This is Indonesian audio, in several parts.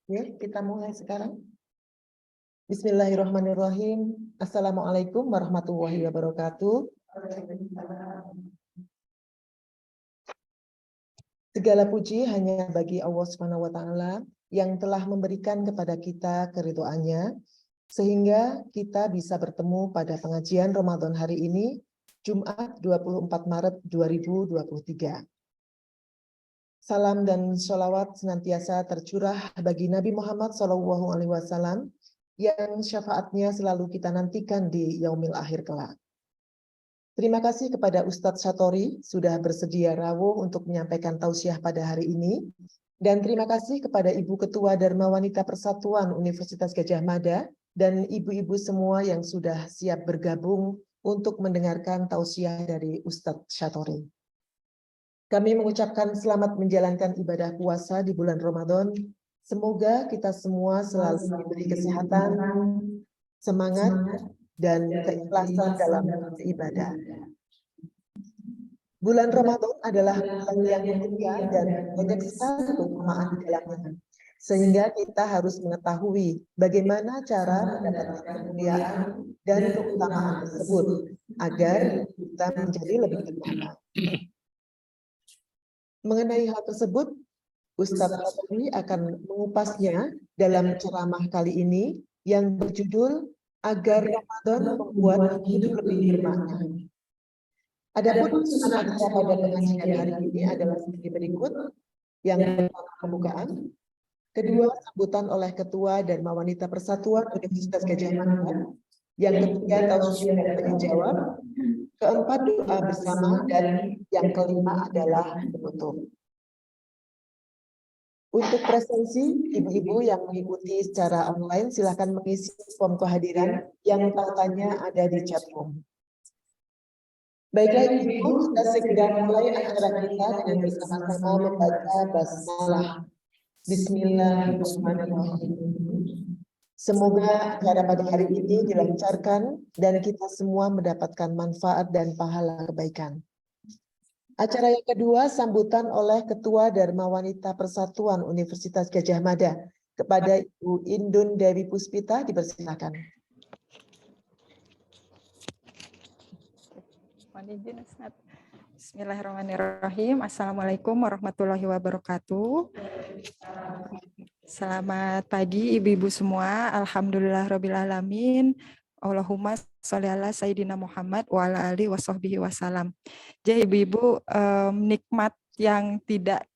Ya, kita mulai sekarang. Bismillahirrahmanirrahim. Assalamualaikum warahmatullahi wabarakatuh. Segala puji hanya bagi Allah Subhanahu wa Ta'ala yang telah memberikan kepada kita keridhoannya sehingga kita bisa bertemu pada pengajian Ramadan hari ini, Jumat 24 Maret 2023. Salam dan sholawat senantiasa tercurah bagi Nabi Muhammad SAW yang syafaatnya selalu kita nantikan di yaumil akhir kelak. Terima kasih kepada Ustadz Satori sudah bersedia rawuh untuk menyampaikan tausiah pada hari ini. Dan terima kasih kepada Ibu Ketua Dharma Wanita Persatuan Universitas Gadjah Mada dan ibu-ibu semua yang sudah siap bergabung untuk mendengarkan tausiah dari Ustadz Satori. Kami mengucapkan selamat menjalankan ibadah puasa di bulan Ramadan. Semoga kita semua selalu diberi kesehatan, semangat, dan keikhlasan dalam beribadah. Bulan Ramadan adalah bulan yang mulia dan banyak sekali keutamaan di dalamnya. Sehingga kita harus mengetahui bagaimana cara mendapatkan kemuliaan dan keutamaan tersebut agar kita menjadi lebih bermanfaat. Mengenai hal tersebut, Ustadz Satori akan mengupasnya dalam ceramah kali ini yang berjudul Agar Ramadan Membuat Hidup Lebih Bermakna. Adapun susunan acara pada pengajian hari ini adalah seperti berikut. Yang pertama pembukaan, kedua sambutan oleh Ketua Dharma Wanita Persatuan Universitas Gadjah Mada, yang ketiga tausiah dan tanya jawab, keempat doa bersama, dan yang kelima adalah penutup. Untuk presensi, ibu-ibu yang mengikuti secara online silakan mengisi form kehadiran yang tautannya ada di chat room. Baiklah ibu, kita segera mulai acara kita dengan bersama-sama membaca basmalah. Bismillahirrahmanirrahim. Semoga acara pada hari ini dilancarkan dan kita semua mendapatkan manfaat dan pahala kebaikan. Acara yang kedua, sambutan oleh Ketua Dharma Wanita Persatuan Universitas Gadjah Mada kepada Ibu Indun Dewi Puspita, dipersilakan. Bismillahirrahmanirrahim. Assalamualaikum warahmatullahi wabarakatuh. Selamat pagi ibu-ibu semua. Alhamdulillahirrabbilalamin. Allahumma sholli ala sayyidina Muhammad wa ala alihi washabbihi wasallam. Jadi ibu-ibu, nikmat yang tidak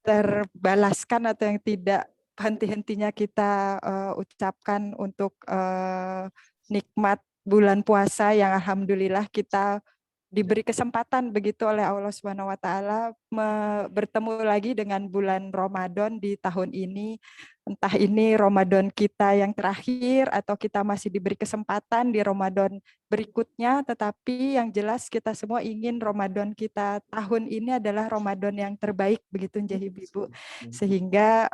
terbalaskan atau yang tidak henti-hentinya kita ucapkan untuk nikmat bulan puasa yang alhamdulillah kita diberi kesempatan begitu oleh Allah Subhanahu wa Ta'ala bertemu lagi dengan bulan Ramadan di tahun ini. Entah ini Ramadan kita yang terakhir atau kita masih diberi kesempatan di Ramadan berikutnya, tetapi yang jelas kita semua ingin Ramadan kita tahun ini adalah Ramadan yang terbaik begitu Ibu. Sehingga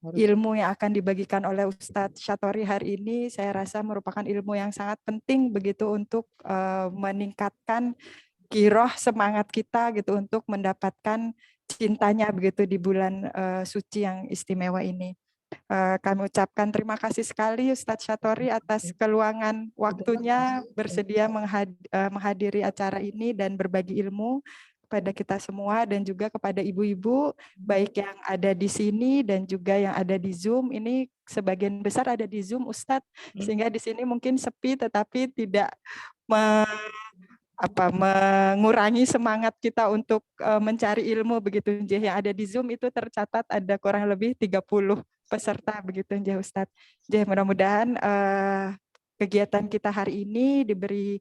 ilmu yang akan dibagikan oleh Ustadz Satori hari ini saya rasa merupakan ilmu yang sangat penting begitu untuk meningkatkan giroh semangat kita gitu untuk mendapatkan cintanya begitu di bulan suci yang istimewa ini. Kami ucapkan terima kasih sekali Ustadz Satori atas keluangan waktunya bersedia menghadiri acara ini dan berbagi ilmu kepada kita semua dan juga kepada ibu-ibu baik yang ada di sini dan juga yang ada di Zoom. Ini sebagian besar ada di Zoom Ustadz, sehingga di sini mungkin sepi tetapi tidak mengurangi semangat kita untuk mencari ilmu begitu. Yang ada di Zoom itu tercatat ada kurang lebih 30 peserta begitu Ustadz. Jadi mudah-mudahan kegiatan kita hari ini diberi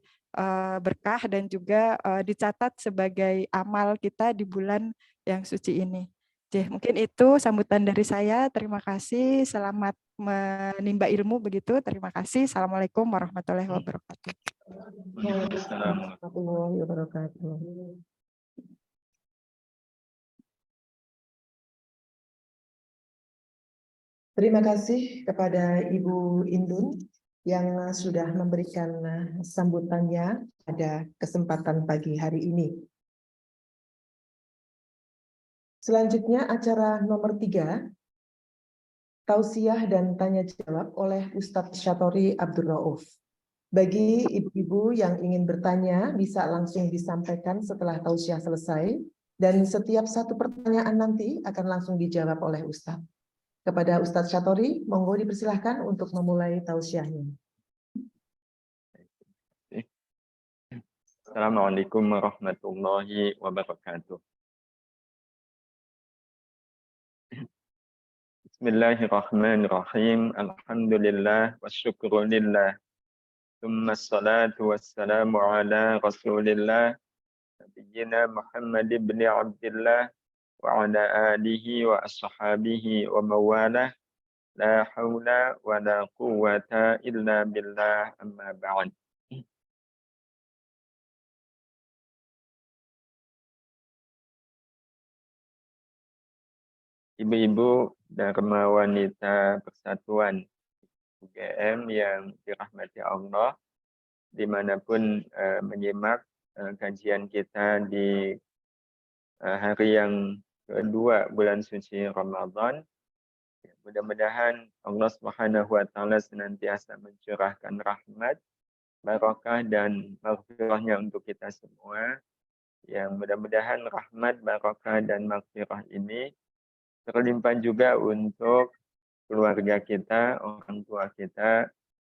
berkah dan juga dicatat sebagai amal kita di bulan yang suci ini. Jadi mungkin itu sambutan dari saya. Terima kasih. Selamat menimba ilmu begitu. Terima kasih. Assalamualaikum warahmatullahi wabarakatuh. Waalaikumsalam warahmatullahi wabarakatuh. Terima kasih kepada Ibu Indun yang sudah memberikan sambutannya pada kesempatan pagi hari ini. Selanjutnya acara nomor 3 tausiah dan tanya jawab oleh Ustadz Syatori Abdul Rauf. Bagi ibu-ibu yang ingin bertanya, bisa langsung disampaikan setelah tausiah selesai, dan setiap satu pertanyaan nanti akan langsung dijawab oleh Ustadz. Kepada Ustadz Syatori, monggo dipersilahkan untuk memulai tausiahnya. Assalamualaikum warahmatullahi wabarakatuh. Bismillahirrahmanirrahim. Alhamdulillah wa syukrulillah. Thumma salatu wassalamu ala rasulillah. Nabiyyina Muhammad ibn Abdillah wa ala alihi wa ashabihi wa mawalah. La hawla wa la quwwata illa billah amma ba'd. Ibu-ibu Dharma Wanita Persatuan UGM yang dirahmati Allah, dimanapun menyimak kajian kita di hari yang kedua bulan suci Ramadan. Mudah-mudahan Allah Subhanahu wa taala senantiasa mencurahkan rahmat, barakah dan maghfirahnya untuk kita semua. Yang mudah-mudahan rahmat, barakah dan maghfirah ini terlimpah juga untuk keluarga kita, orang tua kita,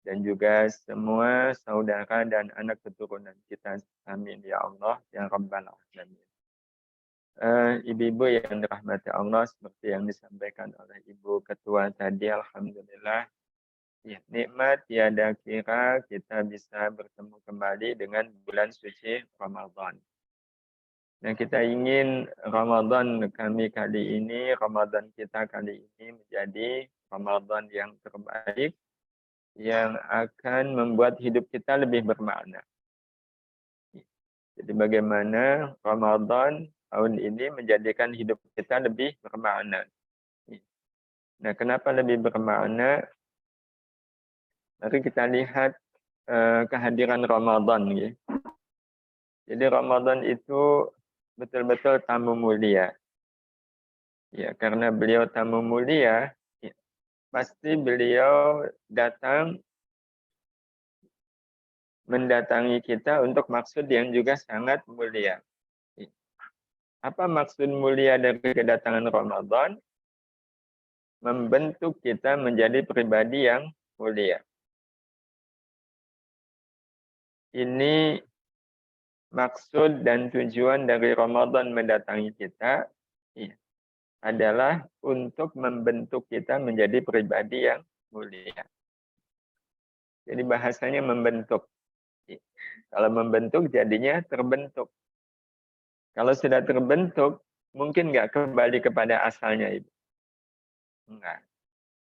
dan juga semua saudara dan anak keturunan kita. Amin ya Allah ya Rabbal Alamin. Ibu-ibu yang dirahmati Allah, seperti yang disampaikan oleh Ibu Ketua tadi, alhamdulillah, ya, nikmat tiada kira kita bisa bertemu kembali dengan bulan suci Ramadan. Dan kita ingin Ramadan kami kali ini, Ramadan kita kali ini menjadi Ramadan yang terbaik, yang akan membuat hidup kita lebih bermakna. Jadi bagaimana Ramadan tahun ini menjadikan hidup kita lebih bermakna. Nah, kenapa lebih bermakna? Mari kita lihat kehadiran Ramadan. Ya. Jadi Ramadan itu betul-betul tamu mulia. Ya, karena beliau tamu mulia, ya, pasti beliau datang mendatangi kita untuk maksud yang juga sangat mulia. Ya. Apa maksud mulia dari kedatangan Ramadan? Membentuk kita menjadi pribadi yang mulia. Ini maksud dan tujuan dari Ramadan mendatangi kita, ya, adalah untuk membentuk kita menjadi pribadi yang mulia. Jadi bahasanya membentuk. Kalau membentuk jadinya terbentuk. Kalau sudah terbentuk, mungkin nggak kembali kepada asalnya Ibu. Enggak.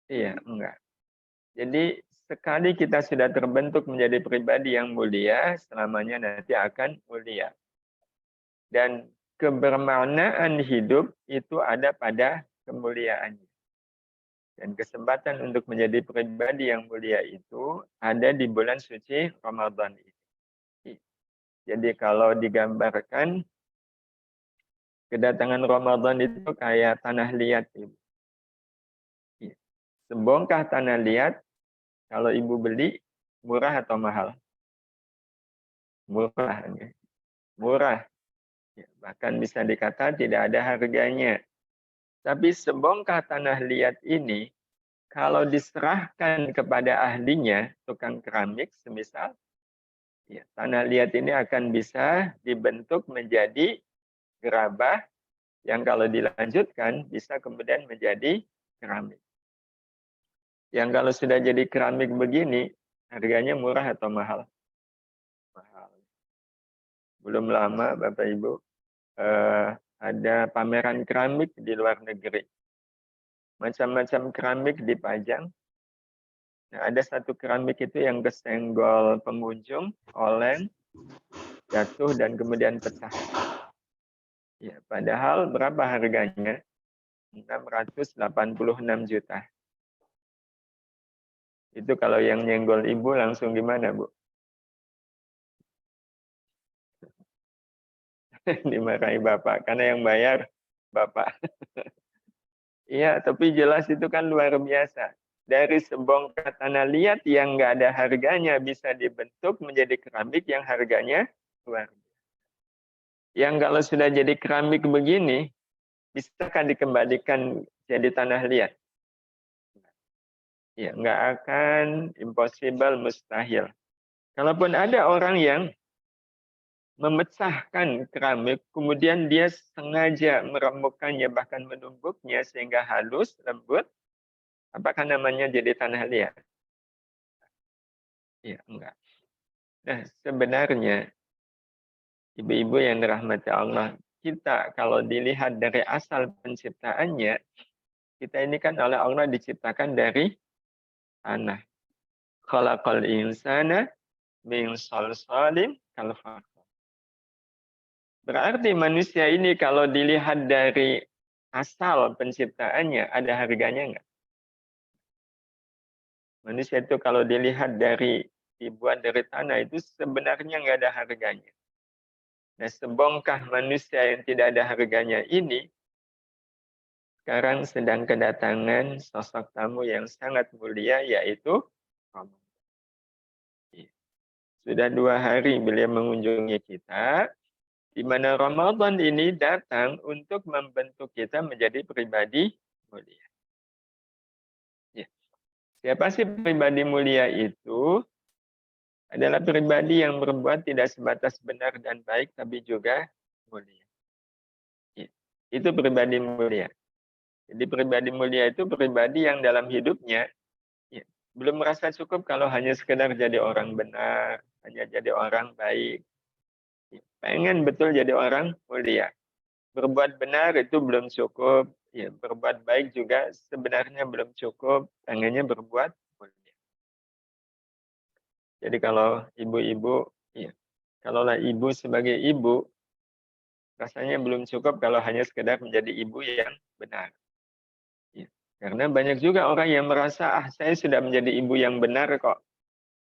Iya, enggak. Jadi sekali kita sudah terbentuk menjadi pribadi yang mulia, selamanya nanti akan mulia. Dan kebermaknaan hidup itu ada pada kemuliaannya. Dan kesempatan untuk menjadi pribadi yang mulia itu ada di bulan suci Ramadan ini. Jadi kalau digambarkan, kedatangan Ramadan itu kayak tanah liat. Ibu. Sebongkah tanah liat, kalau Ibu beli, murah atau mahal? Murah. Murah. Bahkan bisa dikata tidak ada harganya. Tapi sebongkah tanah liat ini, kalau diserahkan kepada ahlinya, tukang keramik semisal, ya, tanah liat ini akan bisa dibentuk menjadi gerabah yang kalau dilanjutkan bisa kemudian menjadi keramik. Yang kalau sudah jadi keramik begini, harganya murah atau mahal? Mahal. Belum lama Bapak Ibu, ada pameran keramik di luar negeri. Macam-macam keramik dipajang. Nah, ada satu keramik itu yang kesenggol pengunjung, oleng, jatuh dan kemudian pecah. Ya, padahal berapa harganya? 686 juta. Itu kalau yang nyenggol Ibu langsung gimana, Bu? Dimarahi Bapak, karena yang bayar Bapak. Iya, tapi jelas itu kan luar biasa. Dari sebongkah tanah liat yang nggak ada harganya bisa dibentuk menjadi keramik yang harganya luar biasa. Yang kalau sudah jadi keramik begini, bisakah dikembalikan jadi tanah liat? Ya, nggak akan, impossible, mustahil. Kalaupun ada orang yang memecahkan keramik, kemudian dia sengaja meremukkannya, bahkan menumbuknya sehingga halus, lembut, apakah namanya jadi tanah liat? Ya, enggak. Nah, sebenarnya, ibu-ibu yang dirahmati Allah, kita kalau dilihat dari asal penciptaannya, kita ini kan oleh Allah diciptakan dari tanah. Khalaqal insana min salsalin kal fakhar. Berarti manusia ini kalau dilihat dari asal penciptaannya, ada harganya enggak? Manusia itu kalau dilihat dari dibuat dari tanah itu sebenarnya enggak ada harganya. Nah, sebongkah manusia yang tidak ada harganya ini sekarang sedang kedatangan sosok tamu yang sangat mulia, yaitu Ramadan. Sudah 2 hari beliau mengunjungi kita, di mana Ramadan ini datang untuk membentuk kita menjadi pribadi mulia. Ya. Siapa sih pribadi mulia itu? Adalah pribadi yang berbuat tidak sebatas benar dan baik, tapi juga mulia. Ya. Itu pribadi mulia. Jadi pribadi mulia itu pribadi yang dalam hidupnya ya, belum merasa cukup kalau hanya sekedar jadi orang benar, hanya jadi orang baik. Ya, pengen betul jadi orang mulia. Berbuat benar itu belum cukup, ya, berbuat baik juga sebenarnya belum cukup, pengennya berbuat mulia. Jadi kalau ibu-ibu, ya, kalaulah ibu sebagai ibu, rasanya belum cukup kalau hanya sekedar menjadi ibu yang benar. Ya, karena banyak juga orang yang merasa, saya sudah menjadi ibu yang benar kok.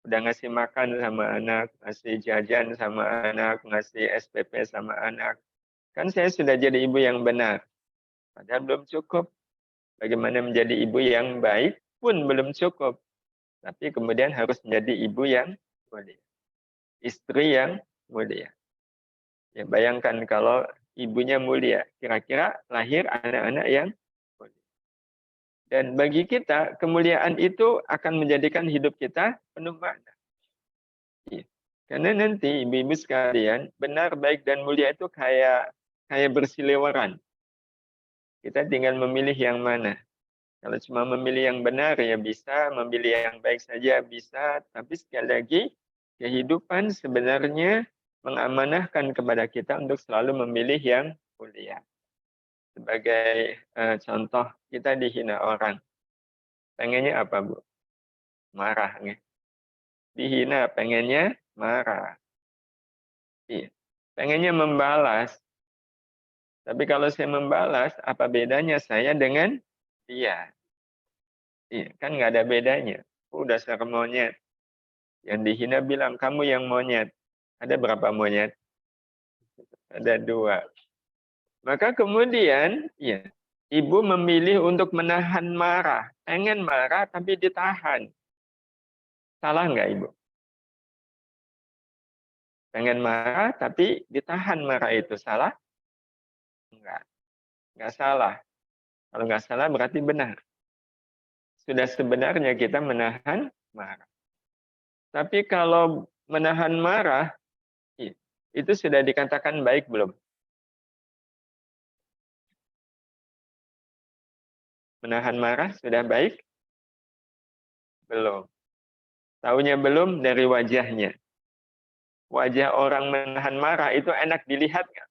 Udah ngasih makan sama anak, ngasih jajan sama anak, ngasih SPP sama anak. Kan saya sudah jadi ibu yang benar. Padahal belum cukup. Bagaimana menjadi ibu yang baik pun belum cukup. Tapi kemudian harus menjadi ibu yang mulia. Istri yang mulia. Ya, bayangkan kalau ibunya mulia. Kira-kira lahir anak-anak yang mulia. Dan bagi kita, kemuliaan itu akan menjadikan hidup kita penuh makna. Ya. Karena nanti ibu-ibu sekalian, benar, baik, dan mulia itu kayak bersiliweran. Kita tinggal memilih yang mana. Kalau cuma memilih yang benar ya bisa, memilih yang baik saja bisa, tapi sekali lagi kehidupan sebenarnya mengamanahkan kepada kita untuk selalu memilih yang mulia. Sebagai contoh, kita dihina orang. Pengennya apa, Bu? Marah. Nih. Dihina, pengennya marah. Iya. Pengennya membalas. Tapi kalau saya membalas, apa bedanya saya dengan dia? Iya, kan nggak ada bedanya. Udah dasar monyet. Yang dihina bilang, kamu yang monyet. Ada berapa monyet? Ada 2. Maka kemudian, ya, ibu memilih untuk menahan marah. Pengen marah tapi ditahan. Salah nggak ibu? Pengen marah tapi ditahan marah itu. Salah? Enggak. Enggak salah. Kalau nggak salah berarti benar. Sudah sebenarnya kita menahan marah. Tapi kalau menahan marah, itu sudah dikatakan baik belum? Menahan marah sudah baik? Belum. Taunya belum dari wajahnya. Wajah orang menahan marah itu enak dilihat nggak?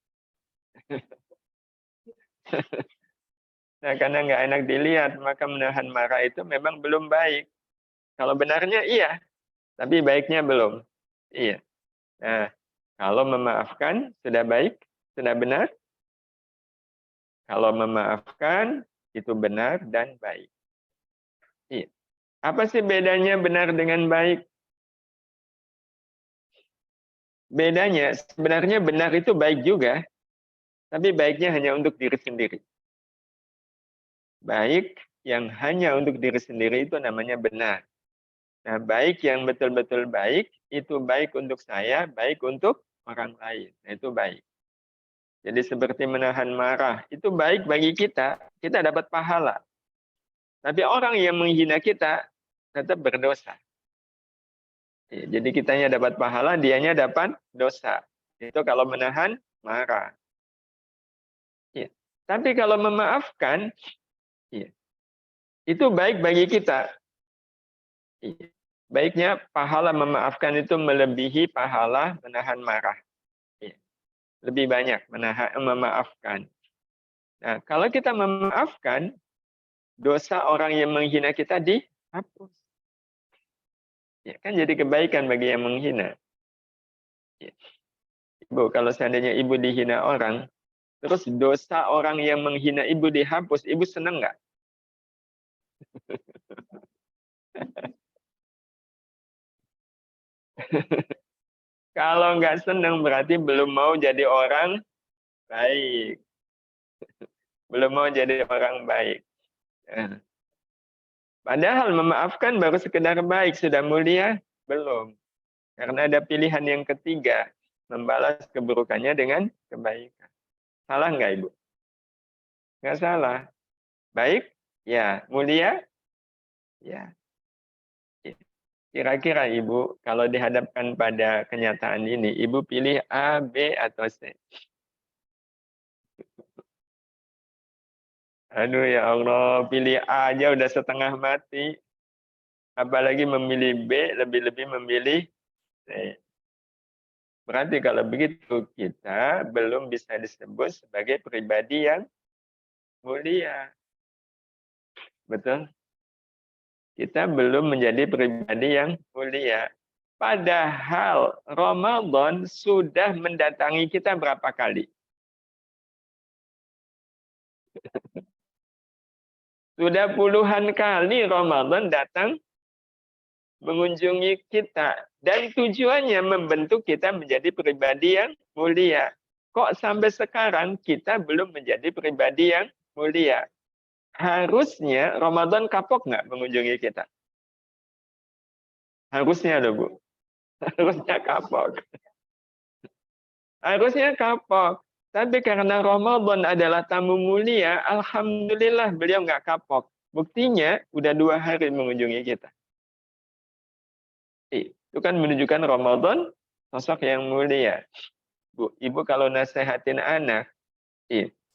Nah, karena nggak enak dilihat, maka menahan marah itu memang belum baik. Kalau benarnya iya, tapi baiknya belum. Iya. Nah, kalau memaafkan sudah baik, sudah benar. Kalau memaafkan itu benar dan baik. Iya. Apa sih bedanya benar dengan baik? Bedanya sebenarnya benar itu baik juga, tapi baiknya hanya untuk diri sendiri. Baik yang hanya untuk diri sendiri itu namanya benar. Nah, baik yang betul-betul baik, itu baik untuk saya, baik untuk orang lain. Nah, itu baik. Jadi seperti menahan marah, itu baik bagi kita dapat pahala. Tapi orang yang menghina kita tetap berdosa. Jadi kitanya dapat pahala, dianya dapat dosa. Itu kalau menahan marah. Ya. Tapi kalau memaafkan, ya, itu baik bagi kita. Ya. Baiknya pahala memaafkan itu melebihi pahala menahan marah. Ya. Lebih banyak memaafkan. Nah, kalau kita memaafkan, dosa orang yang menghina kita dihapus. Ya, kan jadi kebaikan bagi yang menghina. Ya. Ibu, kalau seandainya ibu dihina orang, terus dosa orang yang menghina ibu dihapus, ibu senang nggak? Kalau nggak senang berarti belum mau jadi orang baik. Belum mau jadi orang baik. Nah, padahal memaafkan baru sekedar baik, sudah mulia? Belum. Karena ada pilihan yang ketiga, membalas keburukannya dengan kebaikan. Salah nggak Ibu? Nggak salah. Baik? Ya. Mulia? Ya. Kira-kira Ibu, kalau dihadapkan pada kenyataan ini, Ibu pilih A, B, atau C? Aduh ya Allah, pilih A aja udah setengah mati. Apalagi memilih B, lebih-lebih memilih C. Berarti kalau begitu, kita belum bisa disebut sebagai pribadi yang mulia. Betul? Kita belum menjadi pribadi yang mulia. Padahal Ramadan sudah mendatangi kita berapa kali? Sudah puluhan kali Ramadan datang mengunjungi kita. Dan tujuannya membentuk kita menjadi pribadi yang mulia. Kok sampai sekarang kita belum menjadi pribadi yang mulia? Harusnya Ramadan kapok nggak mengunjungi kita? Harusnya loh Bu. Harusnya kapok. Harusnya kapok. Tapi karena Ramadan adalah tamu mulia, alhamdulillah beliau nggak kapok. Buktinya udah 2 hari mengunjungi kita. Itu kan menunjukkan Ramadan sosok yang mulia. Bu, Ibu kalau nasehatin anak,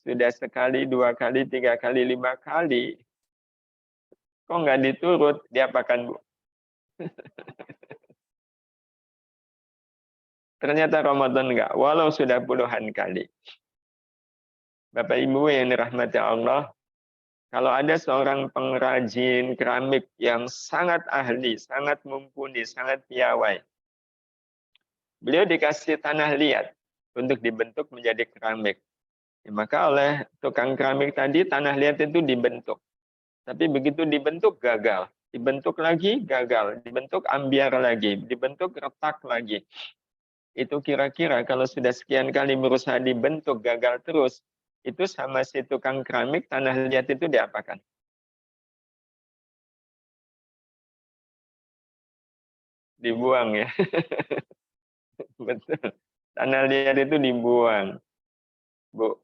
sudah sekali, 2 kali, 3 kali, 5 kali, kok nggak diturut, diapakan Bu? Ternyata Ramadan enggak, walau sudah puluhan kali. Bapak Ibu yang dirahmati Allah, kalau ada seorang pengrajin keramik yang sangat ahli, sangat mumpuni, sangat piawai, beliau dikasih tanah liat untuk dibentuk menjadi keramik. Maka oleh tukang keramik tadi, tanah liat itu dibentuk. Tapi begitu dibentuk, gagal. Dibentuk lagi, gagal. Dibentuk ambiar lagi. Dibentuk retak lagi. Itu kira-kira kalau sudah sekian kali berusaha dibentuk, gagal terus, itu sama si tukang keramik, tanah liat itu diapakan? Dibuang ya. Betul. Tanah liat itu dibuang. Bu,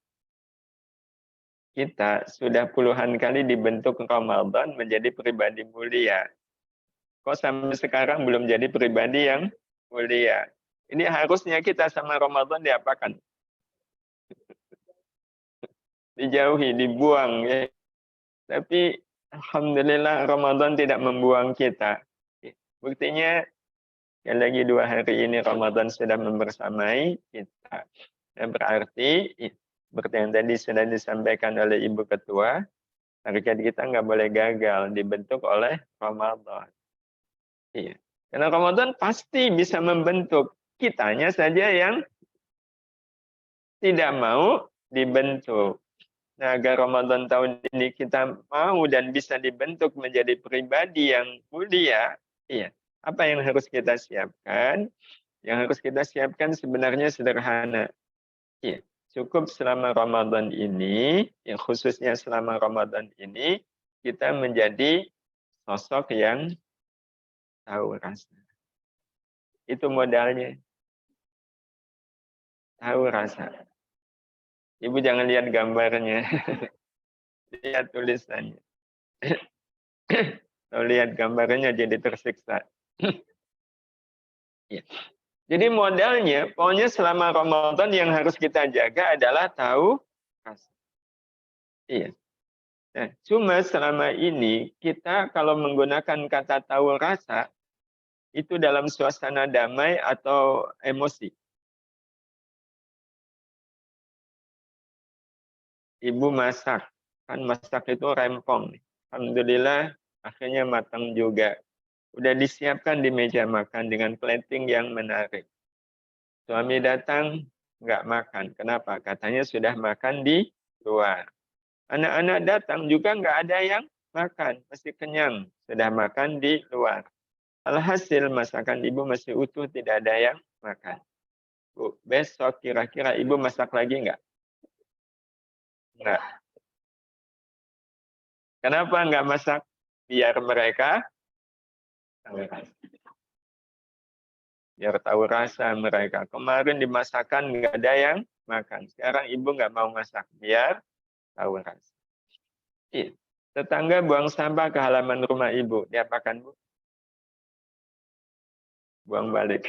kita sudah puluhan kali dibentuk Ramadan menjadi pribadi mulia. Kok sampai sekarang belum jadi pribadi yang mulia? Ini harusnya kita sama Ramadan diapakan? Dijauhi, dibuang ya. Tapi alhamdulillah Ramadan tidak membuang kita. Buktinya sekali lagi 2 hari ini Ramadan sudah membersamai kita. Dan berarti seperti yang tadi sudah disampaikan oleh Ibu Ketua, target kita nggak boleh gagal, dibentuk oleh Ramadan. Iya. Karena Ramadan pasti bisa membentuk, kitanya saja yang tidak mau dibentuk. Nah, agar Ramadan tahun ini kita mau dan bisa dibentuk menjadi pribadi yang mulia, iya. Apa yang harus kita siapkan? Yang harus kita siapkan sebenarnya sederhana. Iya. cukup selama Ramadan ini, yang khususnya selama Ramadan ini, kita menjadi sosok yang tahu rasa. Itu modalnya. Tahu rasa. Ibu jangan lihat gambarnya. Lihat tulisannya. Kalau lihat gambarnya jadi tersiksa. Ya. Jadi modalnya, pokoknya selama Ramadan yang harus kita jaga adalah tahu rasa. Iya. Nah, cuma selama ini kita kalau menggunakan kata tahu rasa, itu dalam suasana damai atau emosi. Ibu masak, kan masak itu rempong. Alhamdulillah akhirnya matang juga. Udah disiapkan di meja makan dengan plating yang menarik. Suami datang, nggak makan. Kenapa? Katanya sudah makan di luar. Anak-anak datang juga nggak ada yang makan. Masih kenyang. Sudah makan di luar. Alhasil masakan ibu masih utuh, tidak ada yang makan. Bu, besok kira-kira ibu masak lagi nggak? Nggak. Kenapa nggak masak? Biar mereka tahu rasa. Biar tahu rasa mereka. Kemarin dimasakan nggak ada yang makan. Sekarang ibu nggak mau masak. Biar tahu rasa. Iya. Tetangga buang sampah ke halaman rumah ibu. Diapakan, Bu? Buang balik.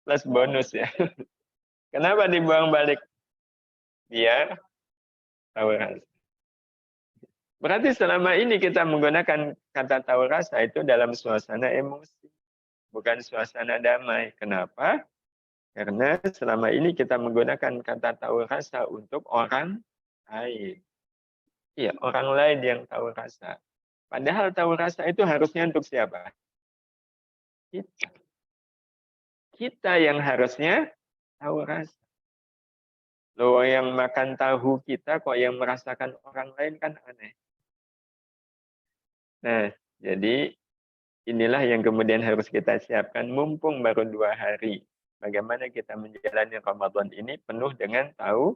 Plus bonus ya. Kenapa dibuang balik? Biar tahu rasa. Berarti selama ini kita menggunakan kata tahu rasa itu dalam suasana emosi. Bukan suasana damai. Kenapa? Karena selama ini kita menggunakan kata tahu rasa untuk orang lain. Iya, orang lain yang tahu rasa. Padahal tahu rasa itu harusnya untuk siapa? Kita. Kita yang harusnya tahu rasa. Loh, yang makan tahu kita kok yang merasakan orang lain kan aneh. Nah, jadi inilah yang kemudian harus kita siapkan mumpung baru 2 hari. Bagaimana kita menjalani Ramadan ini penuh dengan tahu.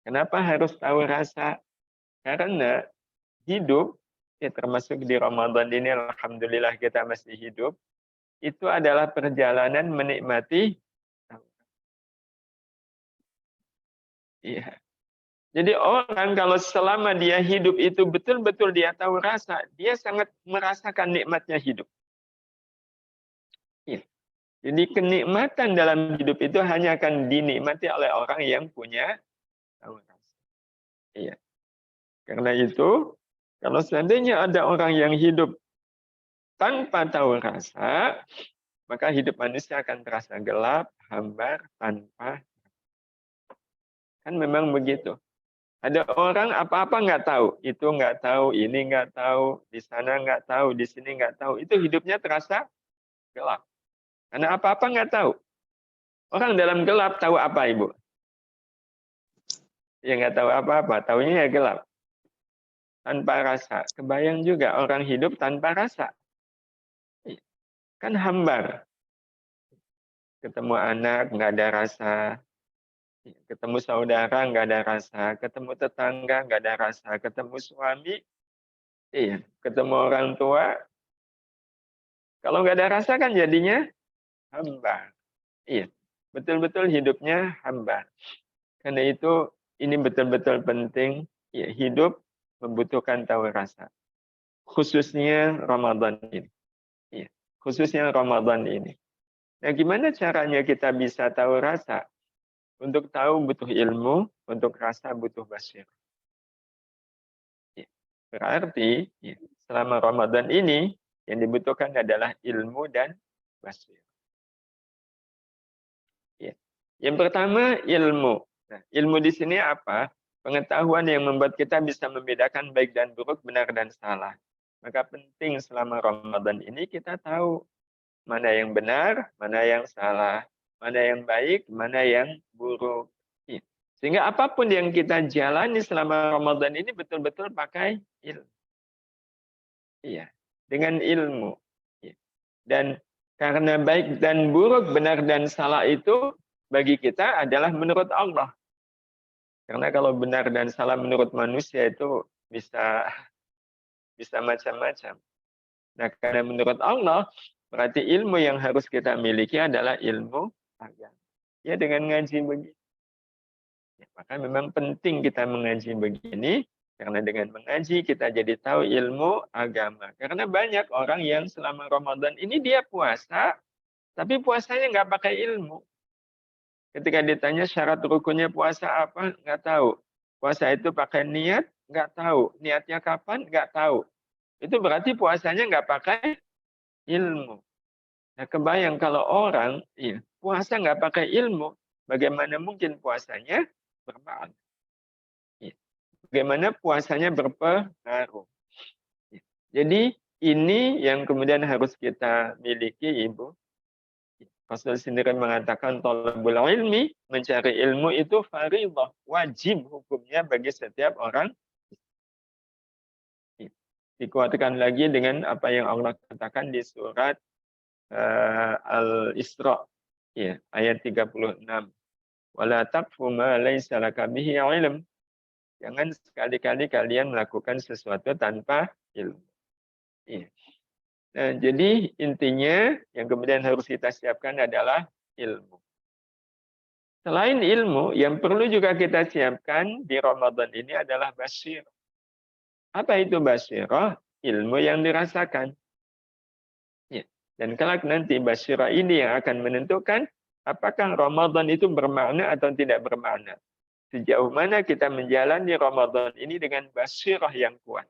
Kenapa harus tahu rasa? Karena hidup, ya termasuk di Ramadan ini, alhamdulillah kita masih hidup, itu adalah perjalanan menikmati. Iya. Jadi orang kalau selama dia hidup itu betul-betul dia tahu rasa, dia sangat merasakan nikmatnya hidup. Iya. Jadi kenikmatan dalam hidup itu hanya akan dinikmati oleh orang yang punya tahu rasa. Iya. Karena itu, kalau seandainya ada orang yang hidup tanpa tahu rasa, maka hidup manusia akan terasa gelap, hambar, tanpa. Kan memang begitu. Ada orang apa-apa nggak tahu, itu nggak tahu, ini nggak tahu, di sana nggak tahu, di sini nggak tahu. Itu hidupnya terasa gelap. Karena apa-apa nggak tahu. Orang dalam gelap tahu apa, Ibu? Ya nggak tahu apa-apa, taunya ya gelap. Tanpa rasa. Kebayang juga orang hidup tanpa rasa. Kan hambar. Ketemu anak nggak ada rasa. Ketemu saudara nggak ada rasa. Ketemu tetangga nggak ada rasa. Ketemu suami, iya. Ketemu orang tua, kalau nggak ada rasa kan jadinya hambar. Iya, betul-betul hidupnya hambar. Karena itu ini betul-betul penting. Ya, hidup membutuhkan tahu rasa. Khususnya Ramadan ini. Ya, khususnya Ramadan ini. Nah, gimana caranya kita bisa tahu rasa? Untuk tahu butuh ilmu, untuk rasa butuh basir. Ya, berarti ya, selama Ramadan ini yang dibutuhkan adalah ilmu dan basir. Ya. Yang pertama ilmu. Nah, ilmu di sini apa? Pengetahuan yang membuat kita bisa membedakan baik dan buruk, benar dan salah. Maka penting selama Ramadan ini kita tahu mana yang benar, mana yang salah, mana yang baik, mana yang buruk. Sehingga apapun yang kita jalani selama Ramadan ini betul-betul pakai ilmu. Iya, dengan ilmu. Dan karena baik dan buruk, benar dan salah itu bagi kita adalah menurut Allah. Karena kalau benar dan salah menurut manusia itu bisa macam-macam. Nah, karena menurut Allah, berarti ilmu yang harus kita miliki adalah ilmu agama. Ya, dengan ngaji begini. Ya, maka memang penting kita mengaji begini, karena dengan mengaji kita jadi tahu ilmu agama. Karena banyak orang yang selama Ramadan ini dia puasa, tapi puasanya nggak pakai ilmu. Ketika ditanya syarat rukunnya puasa apa, nggak tahu. Puasa itu pakai niat, nggak tahu. Niatnya kapan, nggak tahu. Itu berarti puasanya nggak pakai ilmu. Nah, kebayang kalau orang puasa nggak pakai ilmu, bagaimana mungkin puasanya bermakna? Bagaimana puasanya berpengaruh? Jadi ini yang kemudian harus kita miliki, Ibu. Rasul sendiri mengatakan thalabul ilmi, mencari ilmu itu fardhah, wajib hukumnya bagi setiap orang. Dikuatkan lagi dengan apa yang Allah katakan di surat Al-Isra ayat 36. Wala taqfu ma laysa laka bihi ilm. Jangan sekali-kali kalian melakukan sesuatu tanpa ilmu. Nah, jadi intinya yang kemudian harus kita siapkan adalah ilmu. Selain ilmu, yang perlu juga kita siapkan di Ramadan ini adalah basirah. Apa itu basirah? Ilmu yang dirasakan. Dan kelak nanti basirah ini yang akan menentukan apakah Ramadan itu bermakna atau tidak bermakna. Sejauh mana kita menjalani Ramadan ini dengan basirah yang kuat.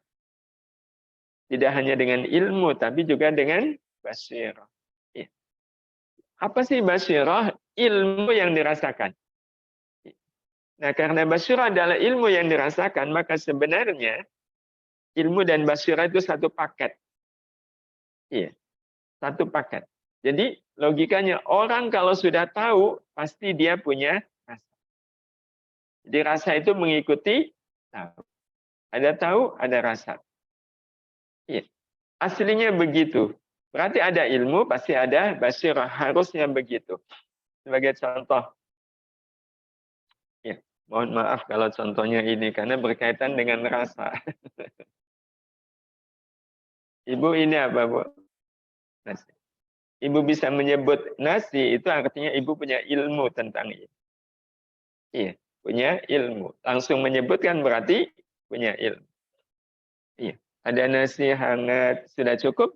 Tidak hanya dengan ilmu, tapi juga dengan basirah. Apa sih basirah? Ilmu yang dirasakan. Nah, karena basirah adalah ilmu yang dirasakan, maka sebenarnya ilmu dan basirah itu satu paket. Satu paket. Jadi logikanya orang kalau sudah tahu, pasti dia punya rasa. Jadi rasa itu mengikuti tahu. Ada tahu, ada rasa. Aslinya begitu. Berarti ada ilmu, pasti ada basirah. Harusnya begitu. Sebagai contoh. Mohon maaf kalau contohnya ini, karena berkaitan dengan rasa. Ibu ini apa, Bu? Nasi. Ibu bisa menyebut nasi, itu artinya ibu punya ilmu tentang ini. Punya ilmu. Langsung menyebutkan berarti punya ilmu. Ada nasi hangat, sudah cukup?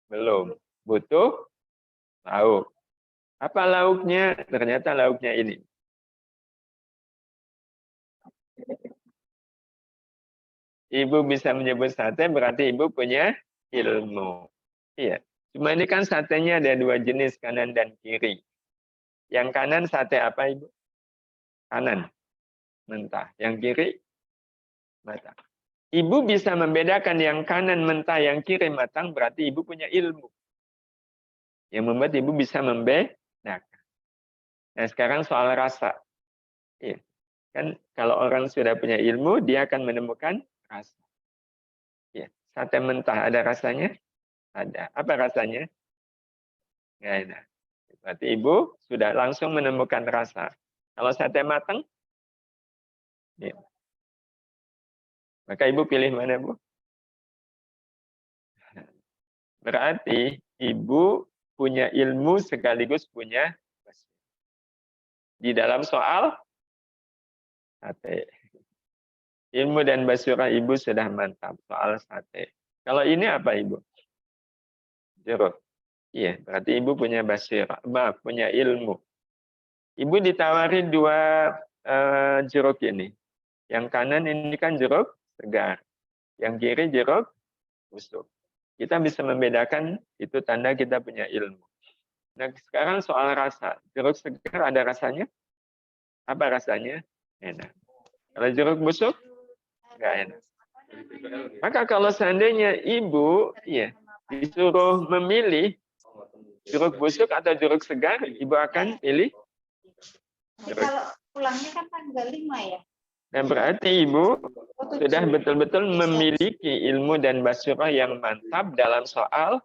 Belum. Butuh lauk. Apa lauknya? Ternyata lauknya ini. Ibu bisa menyebut sate, berarti ibu punya ilmu. Cuma ini kan satenya ada dua jenis, kanan dan kiri. Yang kanan sate apa, Ibu? Kanan, mentah. Yang kiri, matang. Ibu bisa membedakan yang kanan mentah, yang kiri matang, berarti ibu punya ilmu. Yang membuat ibu bisa membedakan. Nah, sekarang soal rasa. Kan kalau orang sudah punya ilmu, dia akan menemukan rasa. Sate mentah ada rasanya? Ada. Apa rasanya? Nggak enak. Berarti ibu sudah langsung menemukan rasa. Kalau sate matang? Maka ibu pilih mana, Bu? Berarti ibu punya ilmu sekaligus punya basirah. Di dalam soal sate. Ilmu dan basirah ibu sudah mantap soal sate. Kalau ini apa, Ibu? Jeruk. Berarti ibu punya basirah, punya ilmu. Ibu ditawari dua jeruk ini. Yang kanan ini kan jeruk segar. Yang kiri jeruk busuk. Kita bisa membedakan, itu tanda kita punya ilmu. Nah, sekarang soal rasa. Jeruk segar ada rasanya? Apa rasanya? Enak. Kalau jeruk busuk? Enggak enak. Maka kalau seandainya ibu disuruh memilih jeruk busuk atau jeruk segar, ibu akan pilih jeruk. Kalau pulangnya kan tanggal 5 ya? Nah, berarti ibu sudah betul-betul memiliki ilmu dan basirah yang mantap dalam soal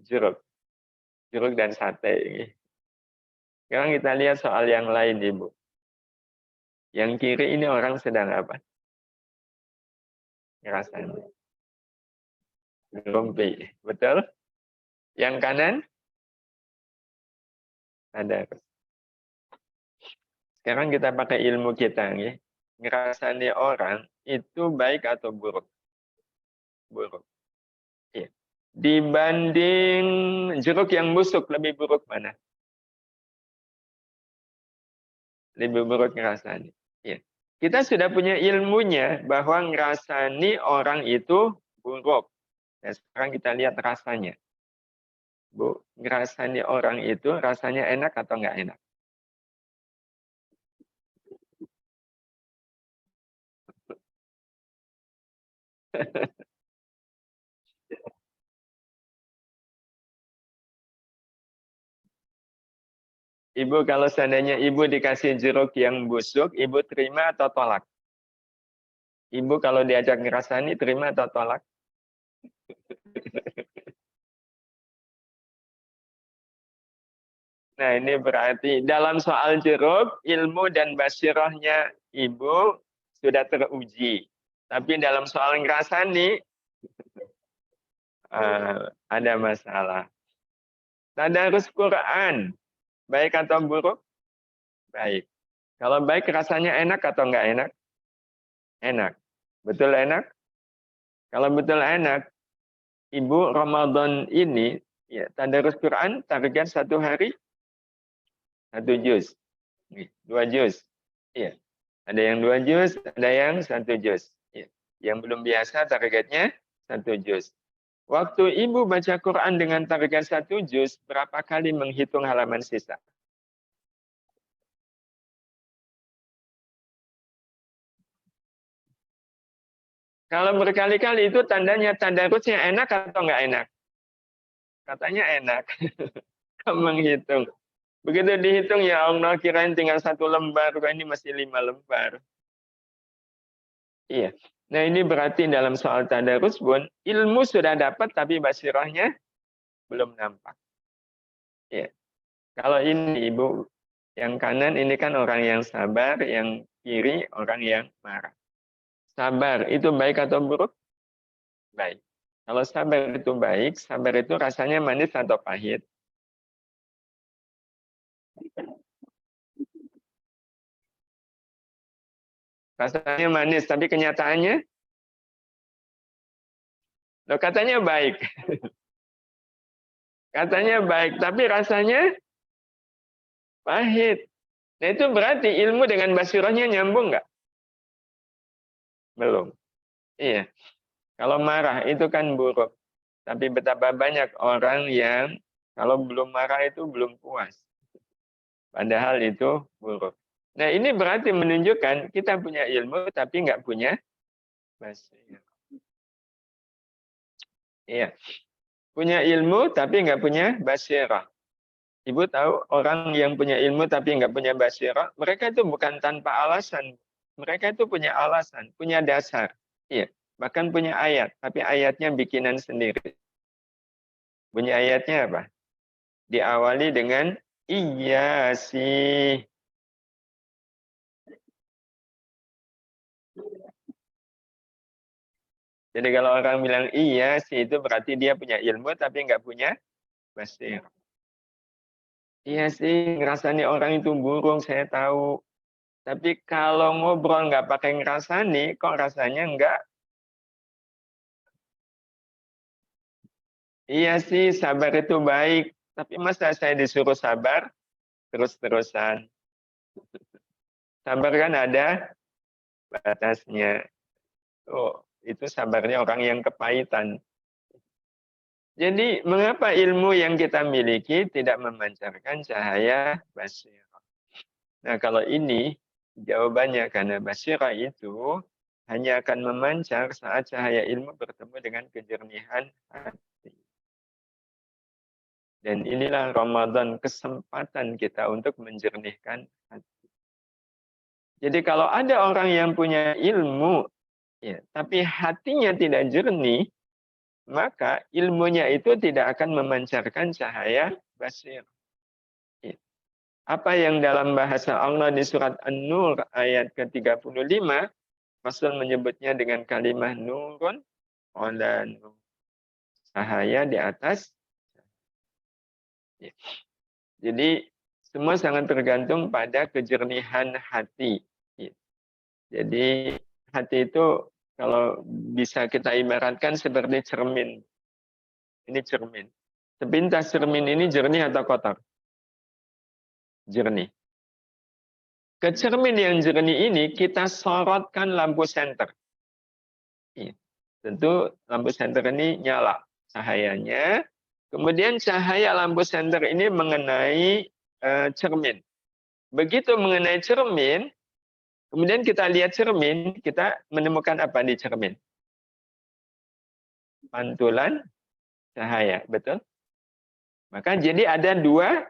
jeruk dan sate. Sekarang kita lihat soal yang lain, Ibu. Yang kiri ini orang sedang apa? Ngerasain. Rumpi. Betul? Yang kanan? Ada. Sekarang kita pakai ilmu kita. Ya. Ngerasani orang itu baik atau buruk? Buruk. Ya. Dibanding jeruk yang busuk, lebih buruk mana? Lebih buruk ngerasani. Ya. Kita sudah punya ilmunya bahwa ngerasani orang itu buruk. Nah, sekarang kita lihat rasanya. Bu, ngerasani orang itu rasanya enak atau enggak enak? Ibu kalau seandainya ibu dikasih jeruk yang busuk, ibu terima atau tolak? Ibu kalau diajak ngerasani terima atau tolak? Nah ini berarti dalam soal jeruk, ilmu dan basirahnya ibu sudah teruji. Tapi dalam soal ngerasani, ada masalah. Tadarus Quran, baik atau buruk? Baik. Kalau baik rasanya enak atau enggak enak? Enak. Betul enak? Kalau betul enak, Ibu Ramadan ini ya tadarus Quran target 1 hari 1 juz. 2 juz. Iya. Ada yang 2 juz, ada yang 1 juz. Ya. Yang belum biasa targetnya 1 juz. Waktu Ibu baca Quran dengan target 1 juz, berapa kali menghitung halaman sisa? Kalau berkali-kali itu tandanya tadarusnya enak atau enggak enak? Katanya enak. Menghitung. Begitu dihitung, ya Allah, kirain tinggal 1 lembar, kok ini masih 5 lembar. Iya. Nah ini berarti dalam soal tadarus pun, ilmu sudah dapat tapi basirahnya belum nampak. Iya. Kalau ini Ibu, yang kanan ini kan orang yang sabar, yang kiri orang yang marah. Sabar itu baik atau buruk? Baik. Kalau sabar itu baik, sabar itu rasanya manis atau pahit? Rasanya manis, tapi kenyataannya? Loh, katanya baik. Katanya baik, tapi rasanya pahit. Nah itu berarti ilmu dengan basirahnya nyambung nggak? Belum. Iya. Kalau marah itu kan buruk. Tapi betapa banyak orang yang kalau belum marah itu belum puas. Padahal itu buruk. Nah ini berarti menunjukkan kita punya ilmu tapi nggak punya basirah. Iya. Punya ilmu tapi nggak punya basirah. Ibu tahu orang yang punya ilmu tapi nggak punya basirah, mereka itu bukan tanpa alasan. Mereka itu punya alasan, punya dasar. Iya, bahkan punya ayat, tapi ayatnya bikinan sendiri. Bunyi ayatnya apa? Diawali dengan iya sih. Jadi kalau orang bilang iya sih itu berarti dia punya ilmu tapi nggak punya basirah. Iya sih, ngerasani orang itu burung, saya tahu. Tapi kalau ngobrol nggak pakai ngerasani, kok rasanya nggak? Iya sih, sabar itu baik. Tapi masa saya disuruh sabar terus-terusan? Sabar kan ada batasnya. Oh, itu sabarnya orang yang kepahitan. Jadi, mengapa ilmu yang kita miliki tidak memancarkan cahaya basirah? Nah, kalau ini jawabannya karena basirah itu hanya akan memancar saat cahaya ilmu bertemu dengan kejernihan hati. Dan inilah Ramadan, kesempatan kita untuk menjernihkan hati. Jadi kalau ada orang yang punya ilmu, ya, tapi hatinya tidak jernih, maka ilmunya itu tidak akan memancarkan cahaya basirah. Ya. Apa yang dalam bahasa Allah di surat An-Nur ayat ke-35, Rasul menyebutnya dengan kalimat nurun ala nur. Cahaya di atas. Ya. Jadi semua sangat tergantung pada kejernihan hati. Ya. Jadi hati itu kalau bisa kita ibaratkan seperti cermin. Ini cermin. Sepintas cermin ini jernih atau kotor? Jernih. Ke cermin yang jernih ini kita sorotkan lampu senter. Iya. Tentu lampu senter ini nyala cahayanya. Kemudian cahaya lampu senter ini mengenai cermin. Begitu mengenai cermin, kemudian kita lihat cermin, kita menemukan apa di cermin? Pantulan cahaya, betul? Maka jadi ada dua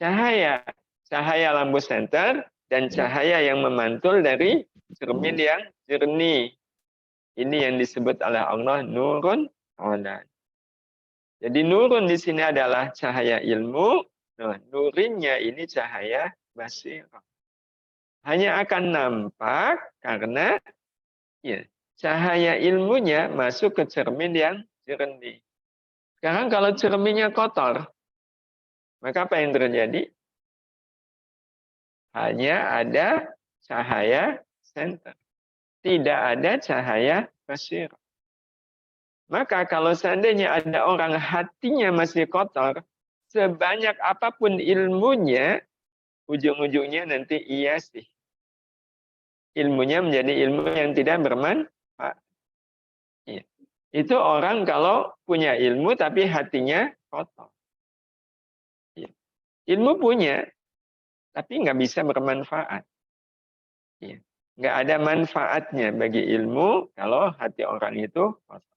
cahaya. Cahaya lampu senter dan cahaya yang memantul dari cermin yang jernih. Ini yang disebut oleh Allah nurun ala. Jadi nurun di sini adalah cahaya ilmu. Nah, nurinnya ini cahaya basirah. Hanya akan nampak karena ya, cahaya ilmunya masuk ke cermin yang jernih. Sekarang kalau cerminnya kotor, maka apa yang terjadi? Hanya ada cahaya senter. Tidak ada cahaya basirah. Maka kalau seandainya ada orang hatinya masih kotor, sebanyak apapun ilmunya, ujung-ujungnya nanti iya sih. Ilmunya menjadi ilmu yang tidak bermanfaat. Ya. Itu orang kalau punya ilmu tapi hatinya kotor. Ya. Ilmu punya, tapi nggak bisa bermanfaat. Ya. Nggak ada manfaatnya bagi ilmu kalau hati orang itu kotor.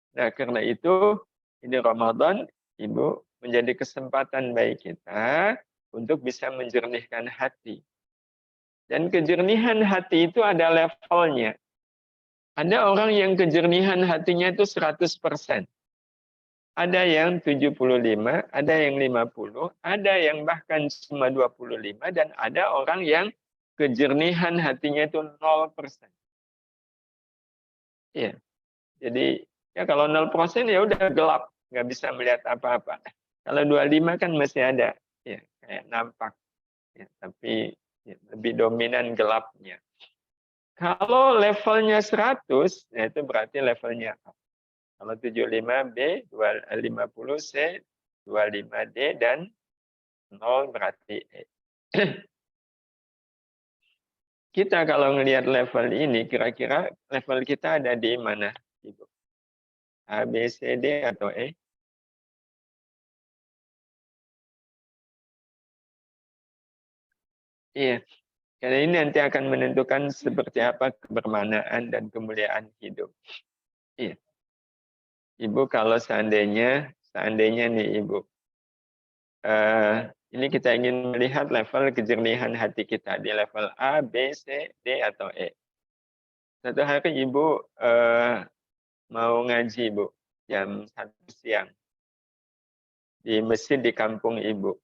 Nah, karena itu ini Ramadan, Ibu, menjadi kesempatan bagi kita untuk bisa menjernihkan hati. Dan kejernihan hati itu ada levelnya. Ada orang yang kejernihan hatinya itu 100%. Ada yang 75, ada yang 50, ada yang bahkan cuma 25, dan ada orang yang kejernihan hatinya itu 0%. Iya. Jadi ya kalau 0% ya udah gelap, nggak bisa melihat apa-apa. Kalau 25 kan masih ada, ya kayak nampak, ya, tapi ya, lebih dominan gelapnya. Kalau levelnya 100, ya itu berarti levelnya A. Kalau 75B, 50C, 25D, dan 0 berarti E. Kita kalau ngelihat level ini, kira-kira level kita ada di mana, Ibu? A, B, C, D, atau E? Iya, karena ini nanti akan menentukan seperti apa kebermanaan dan kemuliaan hidup. Iya. Ibu kalau seandainya nih Ibu, ini kita ingin melihat level kejernihan hati kita di level A, B, C, D, atau E. Satu hari Ibu mau ngaji, Bu, jam 1 siang di masjid di kampung Ibu.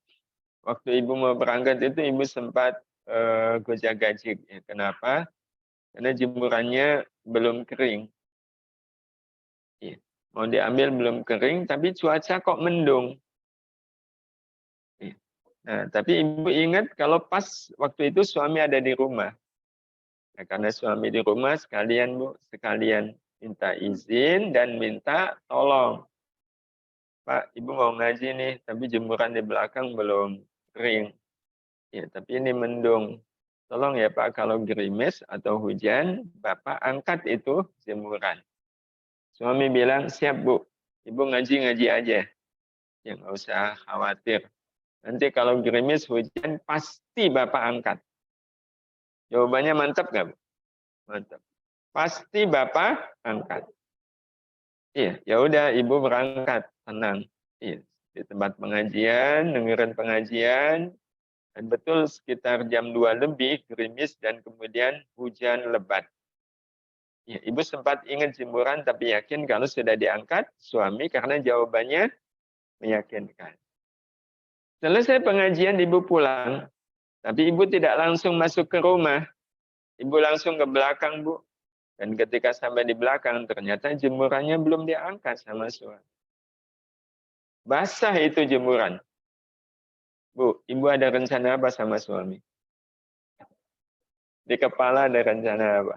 Waktu Ibu mau berangkat itu Ibu sempat gonjang-ganjing. Ya, kenapa? Karena jemurannya belum kering. Ya, mau diambil belum kering, tapi cuaca kok mendung. Ya. Nah, tapi Ibu ingat kalau pas waktu itu suami ada di rumah. Nah, karena suami di rumah sekalian Bu, sekalian minta izin dan minta tolong. Pak, Ibu mau ngaji nih, tapi jemuran di belakang belum kering. Ya, tapi ini mendung. Tolong ya Pak, kalau gerimis atau hujan, Bapak angkat itu jemuran. Suami bilang, siap Bu, Ibu ngaji-ngaji aja. Ya nggak usah khawatir. Nanti kalau gerimis hujan, pasti Bapak angkat. Jawabannya mantap nggak Bu? Mantap. Pasti Bapak angkat. Iya, ya udah Ibu berangkat, tenang. Iya, di tempat pengajian, dengerin pengajian, dan betul sekitar jam 2 lebih, gerimis dan kemudian hujan lebat. Ya, Ibu sempat ingat jemuran, tapi yakin kalau sudah diangkat suami karena jawabannya meyakinkan. Selesai pengajian ibu pulang, tapi ibu tidak langsung masuk ke rumah. Ibu langsung ke belakang, Bu. Dan ketika sampai di belakang, ternyata jemurannya belum diangkat sama suami. Basah itu jemuran. Bu, ibu ada rencana apa sama suami? Di kepala ada rencana apa?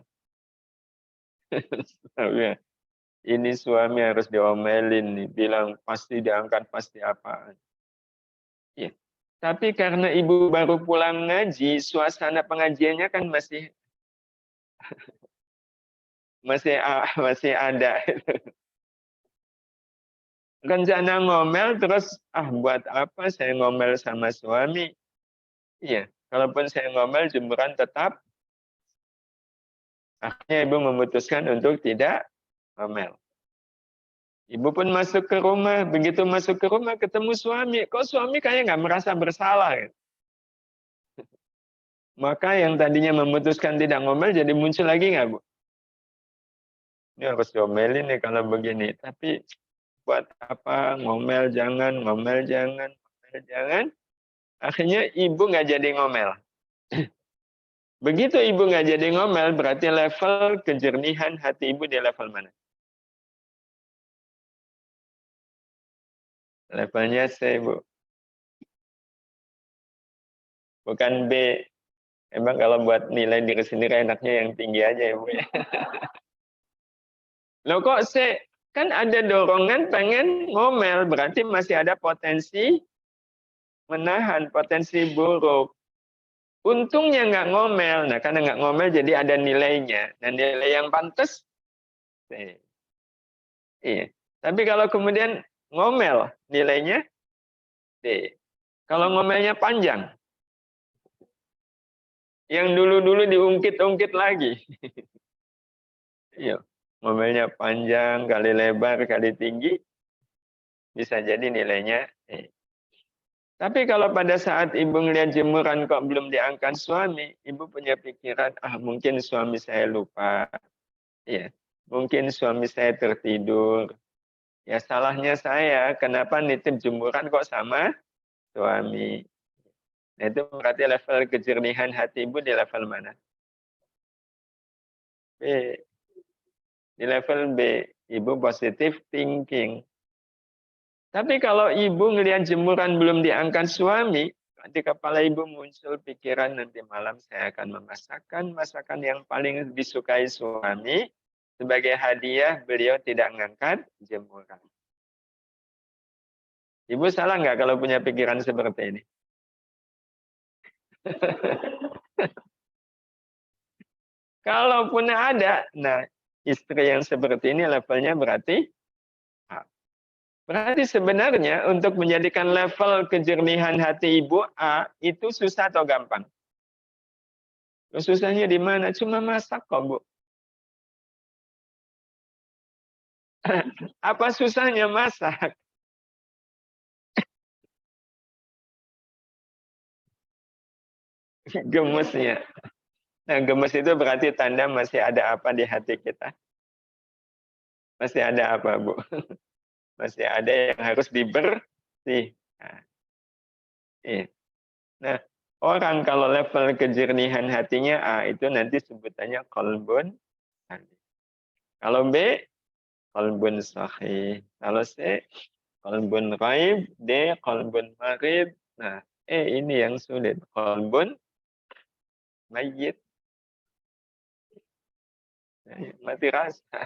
Ini suami harus diomelin nih, bilang pasti diangkat, pasti apaan. Ya. Tapi karena ibu baru pulang ngaji, suasana pengajiannya kan masih ada. Rencana ngomel terus, buat apa saya ngomel sama suami? Iya, kalaupun saya ngomel jemuran tetap, akhirnya ibu memutuskan untuk tidak ngomel. Ibu pun masuk ke rumah, begitu masuk ke rumah ketemu suami, kok suami kayak nggak merasa bersalah. Maka yang tadinya memutuskan tidak ngomel jadi muncul lagi nggak, Bu? Ini harus diomelin nih kalau begini. Tapi buat apa ngomel jangan, ngomel jangan, ngomel jangan. Akhirnya ibu nggak jadi ngomel. Begitu ibu nggak jadi ngomel, berarti level kejernihan hati ibu di level mana? Levelnya C, Bu. Bukan B. Emang kalau buat nilai diri sendiri enaknya yang tinggi aja ya, Bu. Loh kok C? Kan ada dorongan pengen ngomel, berarti masih ada potensi menahan, potensi buruk. Untungnya nggak ngomel. Nah, karena nggak ngomel jadi ada nilainya. Dan nilai yang pantas, C. Iya. Tapi kalau kemudian ngomel, nilainya D. Kalau ngomelnya panjang, yang dulu-dulu diungkit-ungkit lagi. Iya. Ngomelnya panjang, kali lebar, kali tinggi, bisa jadi nilainya E. Tapi kalau pada saat ibu ngelihat jemuran kok belum diangkat suami, ibu punya pikiran, mungkin suami saya lupa. Ya, mungkin suami saya tertidur. Ya salahnya saya, kenapa nitip jemuran kok sama suami. Nah, itu berarti level kejernihan hati ibu di level mana? B. Di level B, ibu positive thinking. Tapi kalau ibu ngelihat jemuran belum diangkat suami, di kepala ibu muncul pikiran nanti malam saya akan memasakkan masakan yang paling disukai suami. Sebagai hadiah beliau tidak mengangkat jemuran. Ibu salah nggak kalau punya pikiran seperti ini? Kalaupun ada, nah istri yang seperti ini levelnya berarti A. Berarti sebenarnya untuk menjadikan level kejernihan hati ibu A itu susah atau gampang? Susahnya di mana? Cuma masak kok, Bu. Apa susahnya masak? Gemesnya. Nah, gemes itu berarti tanda masih ada apa di hati kita? Masih ada apa, Bu? Masih ada yang harus dibersihkan. Iya. Nah, orang kalau level kejernihan hatinya A itu nanti sebutannya qalbun salim. Kalau B, qalbun sahih. Kalau C, qalbun raib. D, qalbun marib. Nah, ini yang sulit. Qalbun mayyit. Mati rasa.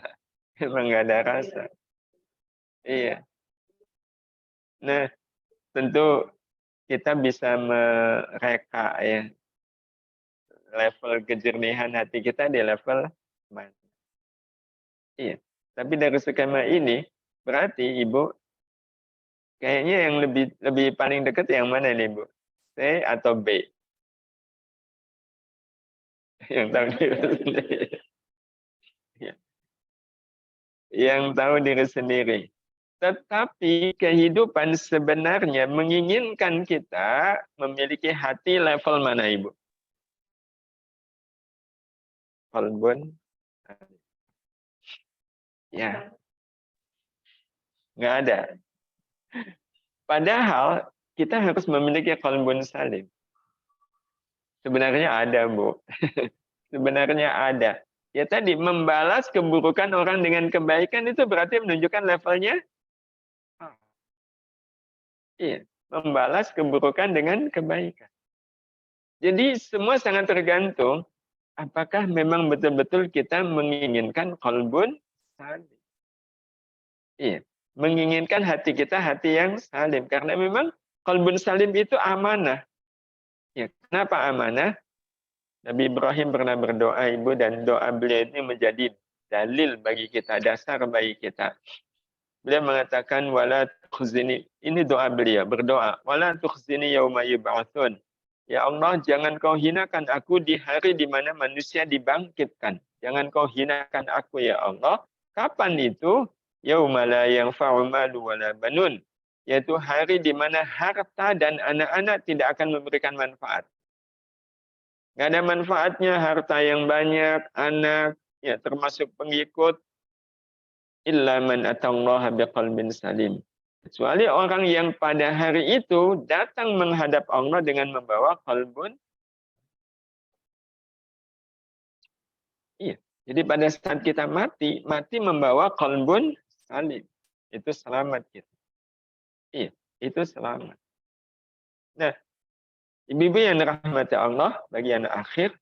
Emang nggak ada rasa. Iya. Nah, tentu kita bisa mereka ya level kejernihan hati kita di level mana. Iya. Tapi dari skema ini berarti Ibu kayaknya yang lebih paling dekat yang mana nih, Bu? C atau B? Yang tahu diri sendiri. Ya. Yang tahu diri sendiri. Tetapi kehidupan sebenarnya menginginkan kita memiliki hati level mana, Ibu? Qalbun. Ya. Nggak ada. Padahal kita harus memiliki qalbun salim. Sebenarnya ada, Bu. Sebenarnya ada. Ya tadi, membalas keburukan orang dengan kebaikan itu berarti menunjukkan levelnya. Iya, membalas keburukan dengan kebaikan. Jadi semua sangat tergantung apakah memang betul-betul kita menginginkan qalbun salim. Iya, menginginkan hati kita hati yang salim. Karena memang qalbun salim itu amanah. Ya, kenapa amanah? Nabi Ibrahim pernah berdoa, Ibu, dan doa beliau ini menjadi dalil bagi kita, dasar bagi kita. Beliau mengatakan, wala tukhzini. Ini doa beliau, berdoa. Wala tukhzini yauma yub'atsun. Ya Allah, jangan kau hinakan aku di hari di mana manusia dibangkitkan. Jangan kau hinakan aku, ya Allah. Kapan itu? Yauma la yanfa'u malu wala banun. Yaitu hari di mana harta dan anak-anak tidak akan memberikan manfaat. Nggak ada manfaatnya harta yang banyak, anak, ya termasuk pengikut, illa man atallaha biqalbin salim. Kecuali orang yang pada hari itu datang menghadap Allah dengan membawa qalbun. Iya. Jadi pada saat kita mati membawa qalbun salim. Itu selamat kita. Iya, itu selamat. Nah, ibu-ibu yang dirahmati Allah, bagian akhir,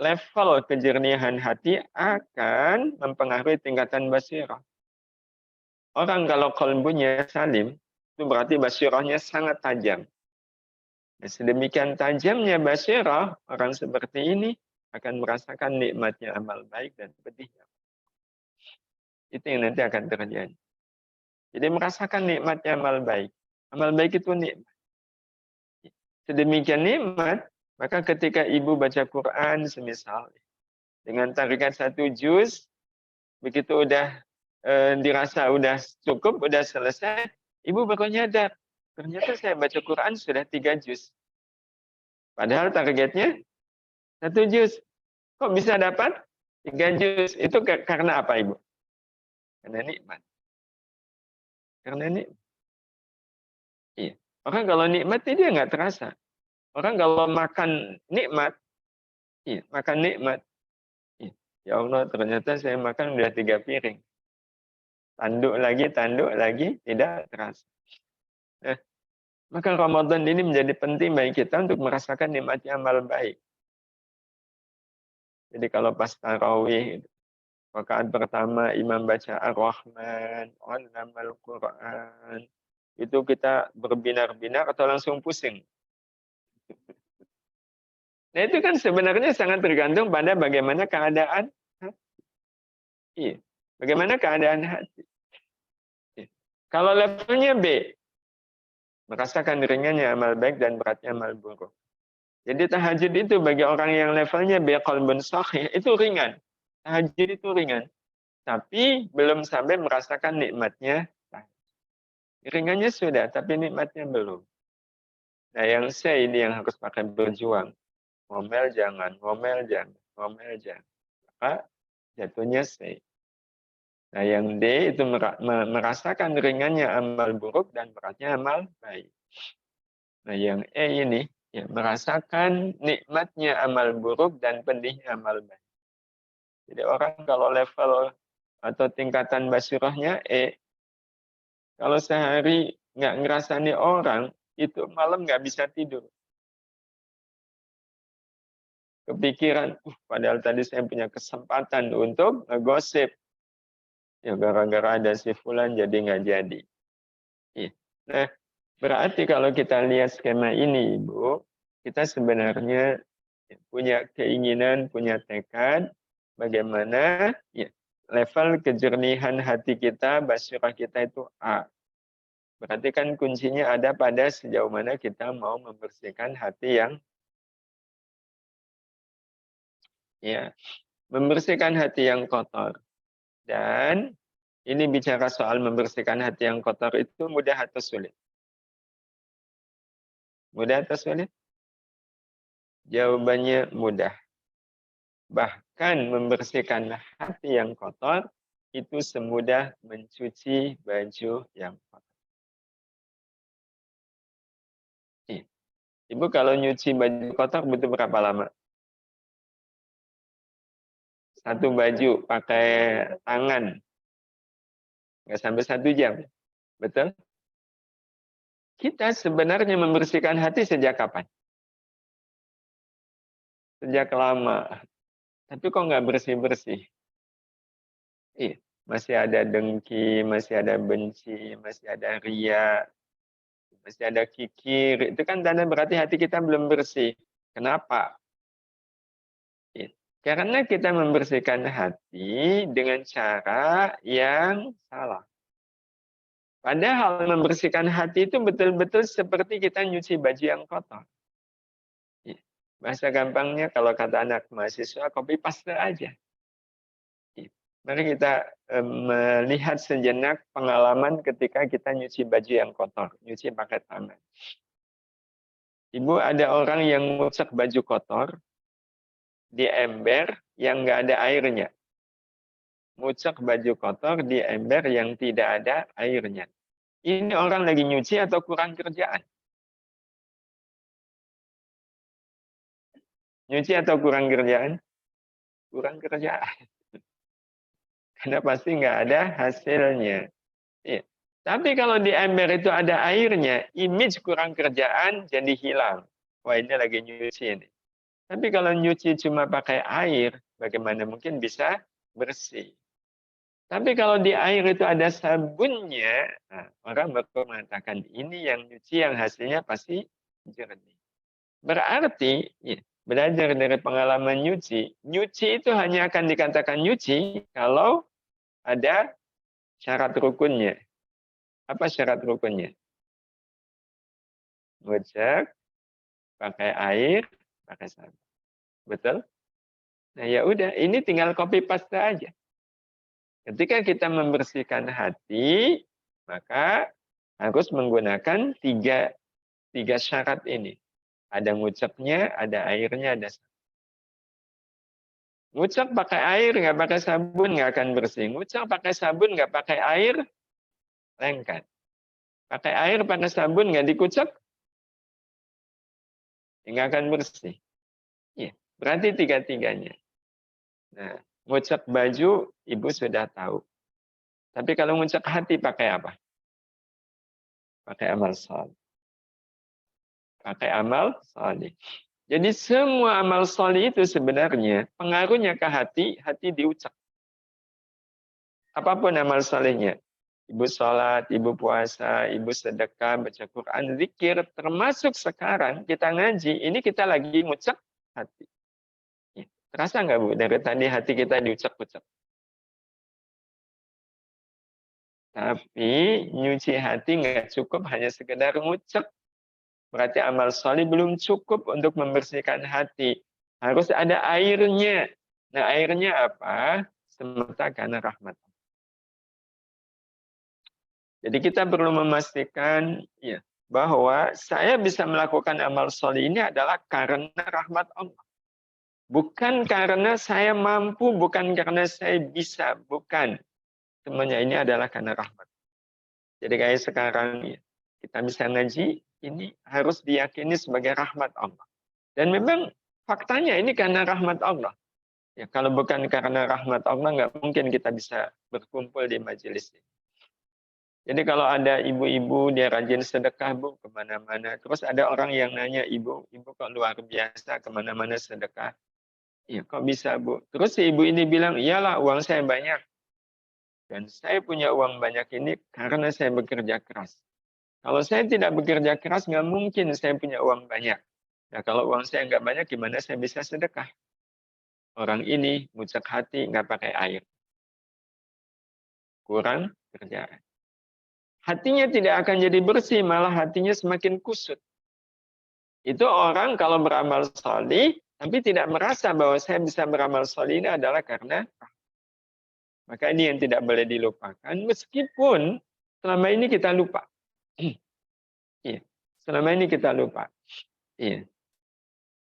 level kejernihan hati akan mempengaruhi tingkatan basirah. Orang kalau qalbunya salim, itu berarti basirahnya sangat tajam. Nah, sedemikian tajamnya basirah, orang seperti ini akan merasakan nikmatnya amal baik dan pedihnya. Itu yang nanti akan terjadi. Jadi merasakan nikmatnya amal baik. Amal baik itu nikmat. Sedemikian nikmat, maka ketika ibu baca Quran semisal, dengan tarikan 1 juz, begitu udah dirasa udah cukup, udah selesai, ibu baru nyadar, ternyata saya baca Quran sudah 3 juz. Padahal targetnya 1 juz. Kok bisa dapat 3 juz? Itu karena apa, Ibu? Karena nikmat. Karena nikmat. Iya. Orang kalau nikmat dia nggak terasa. Orang kalau makan nikmat, iya, makan nikmat. Iya. Ya Allah, ternyata saya makan udah 3 piring. Tanduk lagi, tidak terasa. Nah, maka Ramadan ini menjadi penting bagi kita untuk merasakan nikmatnya amal baik. Jadi kalau pas tarawih, rakaat pertama imam baca Ar-Rahman, Allamal Quran, itu kita berbinar-binar atau langsung pusing. Nah itu kan sebenarnya sangat tergantung pada bagaimana keadaan hati. Iya. Bagaimana keadaan hati. Iya. Kalau levelnya B, merasakan ringannya amal baik dan beratnya amal buruk. Jadi tahajud itu bagi orang yang levelnya B, qalbun sahih, itu ringan. Tahajud itu ringan. Tapi belum sampai merasakan nikmatnya. Ringannya sudah, tapi nikmatnya belum. Nah yang C ini yang harus pakai berjuang. Ngomel jangan, ngomel jangan, ngomel jangan. Maka jatuhnya C. Nah yang D itu merasakan ringannya amal buruk dan beratnya amal baik. Nah yang E ini ya, merasakan nikmatnya amal buruk dan pedihnya amal baik. Jadi orang kalau level atau tingkatan basirahnya E, kalau sehari nggak ngerasani orang, itu malam nggak bisa tidur. Kepikiran, padahal tadi saya punya kesempatan untuk ngegosip. Ya gara-gara ada si Fulan jadi nggak jadi. Iya. Nah, berarti kalau kita lihat skema ini, Ibu, kita sebenarnya punya keinginan, punya tekad, bagaimana ya, level kejernihan hati kita, basirah kita itu A. Berarti kan kuncinya ada pada sejauh mana kita mau membersihkan hati yang ya, membersihkan hati yang kotor. Dan ini bicara soal membersihkan hati yang kotor itu mudah atau sulit? Mudah atau sulit? Jawabannya mudah. Bahkan membersihkan hati yang kotor itu semudah mencuci baju yang kotor. Ibu kalau nyuci baju kotor butuh berapa lama? Satu baju pakai tangan, nggak sampai 1 jam. Betul? Kita sebenarnya membersihkan hati sejak kapan? Sejak lama. Tapi kok nggak bersih-bersih? Iya, masih ada dengki, masih ada benci, masih ada ria, masih ada kikir. Itu kan tanda berarti hati kita belum bersih. Kenapa? Iya. Karena kita membersihkan hati dengan cara yang salah. Padahal membersihkan hati itu betul-betul seperti kita nyuci baju yang kotor. Iya. Bahasa gampangnya kalau kata anak mahasiswa, copy paste aja. Mari kita melihat sejenak pengalaman ketika kita nyuci baju yang kotor, nyuci pakai tangan. Ibu, ada orang yang ngucek baju kotor di ember yang nggak ada airnya. Ngucek baju kotor di ember yang tidak ada airnya. Ini orang lagi nyuci atau kurang kerjaan? Nyuci atau kurang kerjaan? Kurang kerjaan. Karena pasti nggak ada hasilnya. Iya. Tapi kalau di ember itu ada airnya, image kurang kerjaan jadi hilang. Wah, ini lagi nyuci ini. Tapi kalau nyuci cuma pakai air, bagaimana mungkin bisa bersih? Tapi kalau di air itu ada sabunnya, nah, orang baru mengatakan ini yang nyuci yang hasilnya pasti jernih. Berarti, ya, belajar dari pengalaman nyuci, nyuci itu hanya akan dikatakan nyuci kalau ada syarat rukunnya. Apa syarat rukunnya? Ngucek, pakai air, pakai sabun. Betul? Nah ya udah, ini tinggal copy paste aja. Ketika kita membersihkan hati, maka harus menggunakan tiga syarat ini. Ada nguceknya, ada airnya, ada sabun. Ngucek pakai air, nggak pakai sabun, nggak akan bersih. Ngucek pakai sabun, nggak pakai air, lengket. Pakai air, pakai sabun, nggak dikucek, nggak akan bersih. Ya, berarti tiga-tiganya. Nah, ngucek baju, ibu sudah tahu. Tapi kalau ngucek hati, pakai apa? Pakai amal saleh. Pakai amal saleh. Jadi semua amal saleh itu sebenarnya pengaruhnya ke hati, hati diucek. Apapun amal salehnya. Ibu sholat, ibu puasa, ibu sedekah, baca Quran, zikir, termasuk sekarang kita ngaji, ini kita lagi ngucek hati. Ya, terasa nggak Bu, dari tadi hati kita diucek-ucek? Tapi nyuci hati nggak cukup hanya sekedar ngucek. Berarti amal soleh belum cukup untuk membersihkan hati. Harus ada airnya. Nah airnya apa? Semata karena rahmat. Jadi kita perlu memastikan ya, bahwa saya bisa melakukan amal soleh ini adalah karena rahmat Allah. Bukan karena saya mampu, bukan karena saya bisa, bukan. Semuanya ini adalah karena rahmat. Jadi kayak sekarang ya, kita bisa ngaji, ini harus diyakini sebagai rahmat Allah. Dan memang faktanya ini karena rahmat Allah. Ya, kalau bukan karena rahmat Allah, nggak mungkin kita bisa berkumpul di majelis ini. Jadi kalau ada ibu-ibu, dia rajin sedekah, Bu, kemana-mana. Terus ada orang yang nanya, ibu kok luar biasa, kemana-mana sedekah. Ya, kok bisa, Bu? Terus si ibu ini bilang, iyalah uang saya banyak. Dan saya punya uang banyak ini karena saya bekerja keras. Kalau saya tidak bekerja keras, nggak mungkin saya punya uang banyak. Nah, kalau uang saya nggak banyak, gimana saya bisa sedekah? Orang ini ngucek hati, nggak pakai air. Kurang kerjaan. Hatinya tidak akan jadi bersih, malah hatinya semakin kusut. Itu orang kalau beramal solih, tapi tidak merasa bahwa saya bisa beramal solih ini adalah karena maka ini yang tidak boleh dilupakan, meskipun selama ini kita lupa. Iya, selama ini kita lupa. Iya.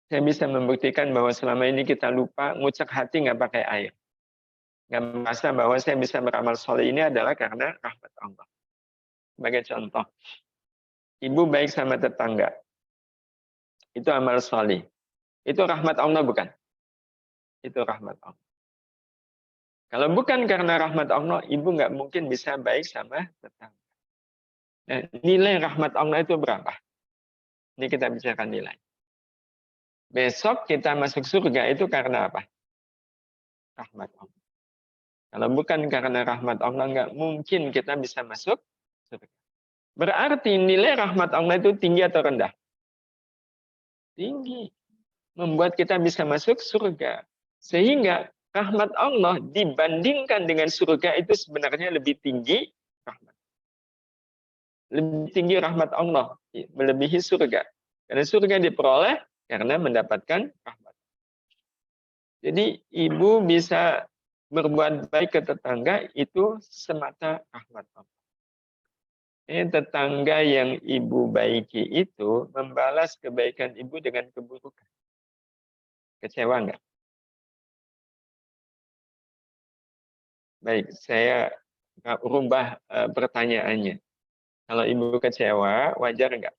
Saya bisa membuktikan bahwa selama ini kita lupa, ngucek hati nggak pakai air. Nggak merasa bahwa saya bisa beramal soleh ini adalah karena rahmat Allah. Sebagai contoh, ibu baik sama tetangga. Itu amal soleh. Itu rahmat Allah bukan? Itu rahmat Allah. Kalau bukan karena rahmat Allah, ibu nggak mungkin bisa baik sama tetangga. Nah, nilai rahmat Allah itu berapa? Ini kita bicarakan nilai. Besok kita masuk surga itu karena apa? Rahmat Allah. Kalau bukan karena rahmat Allah, nggak mungkin kita bisa masuk surga. Berarti nilai rahmat Allah itu tinggi atau rendah? Tinggi. Membuat kita bisa masuk surga. Sehingga rahmat Allah dibandingkan dengan surga itu sebenarnya lebih tinggi rahmat. Lebih tinggi rahmat Allah, melebihi surga. Karena surga diperoleh karena mendapatkan rahmat. Jadi ibu bisa berbuat baik ke tetangga itu semata rahmat Allah. Tetangga yang ibu baiki itu membalas kebaikan ibu dengan keburukan. Kecewa nggak? Baik, saya rubah pertanyaannya. Kalau ibu kecewa, wajar nggak?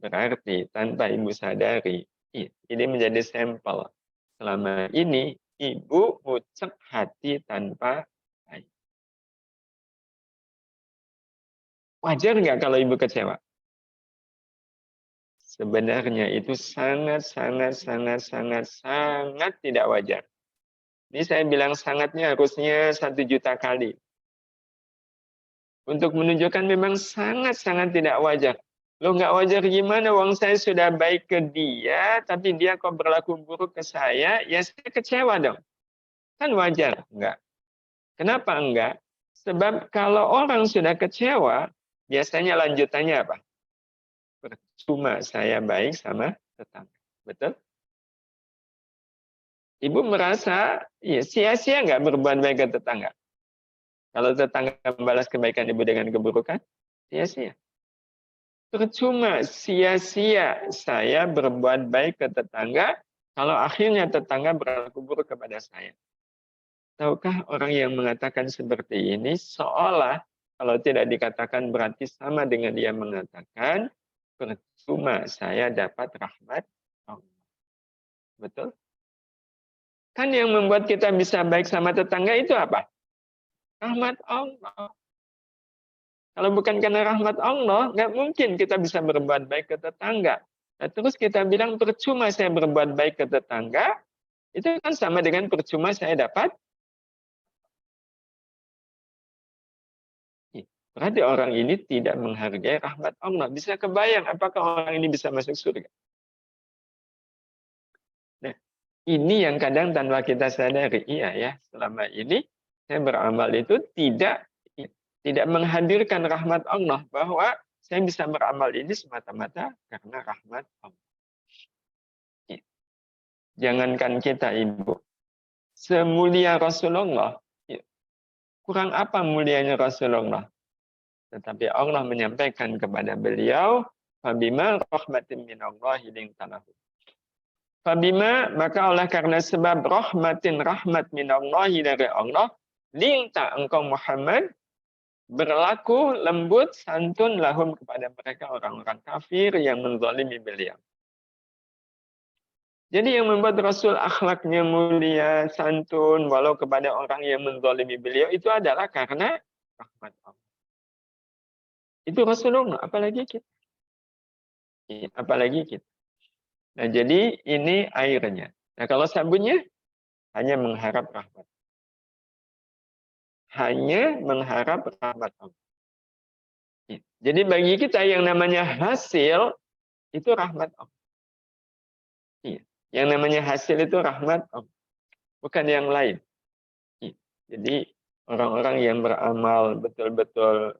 Berarti tanpa ibu sadari, ini menjadi sampel. Selama ini ibu ngucap hati tanpa baik. Wajar nggak kalau ibu kecewa? Sebenarnya itu sangat tidak wajar. Ini saya bilang sangatnya harusnya 1 juta kali. Untuk menunjukkan memang sangat tidak wajar. Loh nggak wajar gimana? Wong saya sudah baik ke dia, tapi dia kok berlaku buruk ke saya, ya saya kecewa dong. Kan wajar? Enggak. Kenapa enggak? Sebab kalau orang sudah kecewa, biasanya lanjutannya apa? Percuma saya baik sama tetangga. Betul? Ibu merasa ya, sia-sia nggak berbuat baik ke tetangga? Kalau tetangga membalas kebaikan ibu dengan keburukan, sia-sia. Percuma, sia-sia saya berbuat baik ke tetangga kalau akhirnya tetangga berlaku buruk kepada saya. Tahukah orang yang mengatakan seperti ini seolah kalau tidak dikatakan berarti sama dengan dia mengatakan percuma saya dapat rahmat Allah. Betul? Kan yang membuat kita bisa baik sama tetangga itu apa? Rahmat Allah. Kalau bukan karena rahmat Allah, nggak mungkin kita bisa berbuat baik ke tetangga. Nah, terus kita bilang percuma saya berbuat baik ke tetangga, itu kan sama dengan percuma saya dapat. Berarti orang ini tidak menghargai rahmat Allah. Bisa kebayang apakah orang ini bisa masuk surga? Nah, ini yang kadang tanpa kita sadari. Iya ya, selama ini saya beramal itu tidak menghadirkan rahmat Allah, bahwa saya bisa beramal ini semata-mata karena rahmat Allah. Jangankan kita ibu, semulia Rasulullah, kurang apa mulianya Rasulullah? Tetapi Allah menyampaikan kepada beliau, Fabima rahmatin minallahi lintalahu. Fabima, maka oleh karena sebab rahmat minallahi dari Allah, linta engkau Muhammad berlaku lembut, santun lahum kepada mereka orang-orang kafir yang menzalimi beliau. Jadi yang membuat Rasul akhlaknya mulia, santun, walau kepada orang yang menzalimi beliau, itu adalah karena rahmat Allah. Itu Rasulullah, apalagi kita. Apalagi kita. Nah, jadi ini airnya. Nah, kalau sabunnya, hanya mengharap rahmat. Hanya mengharap rahmat Allah. Jadi bagi kita yang namanya hasil, itu rahmat Allah. Yang namanya hasil itu rahmat Allah. Bukan yang lain. Jadi orang-orang yang beramal betul-betul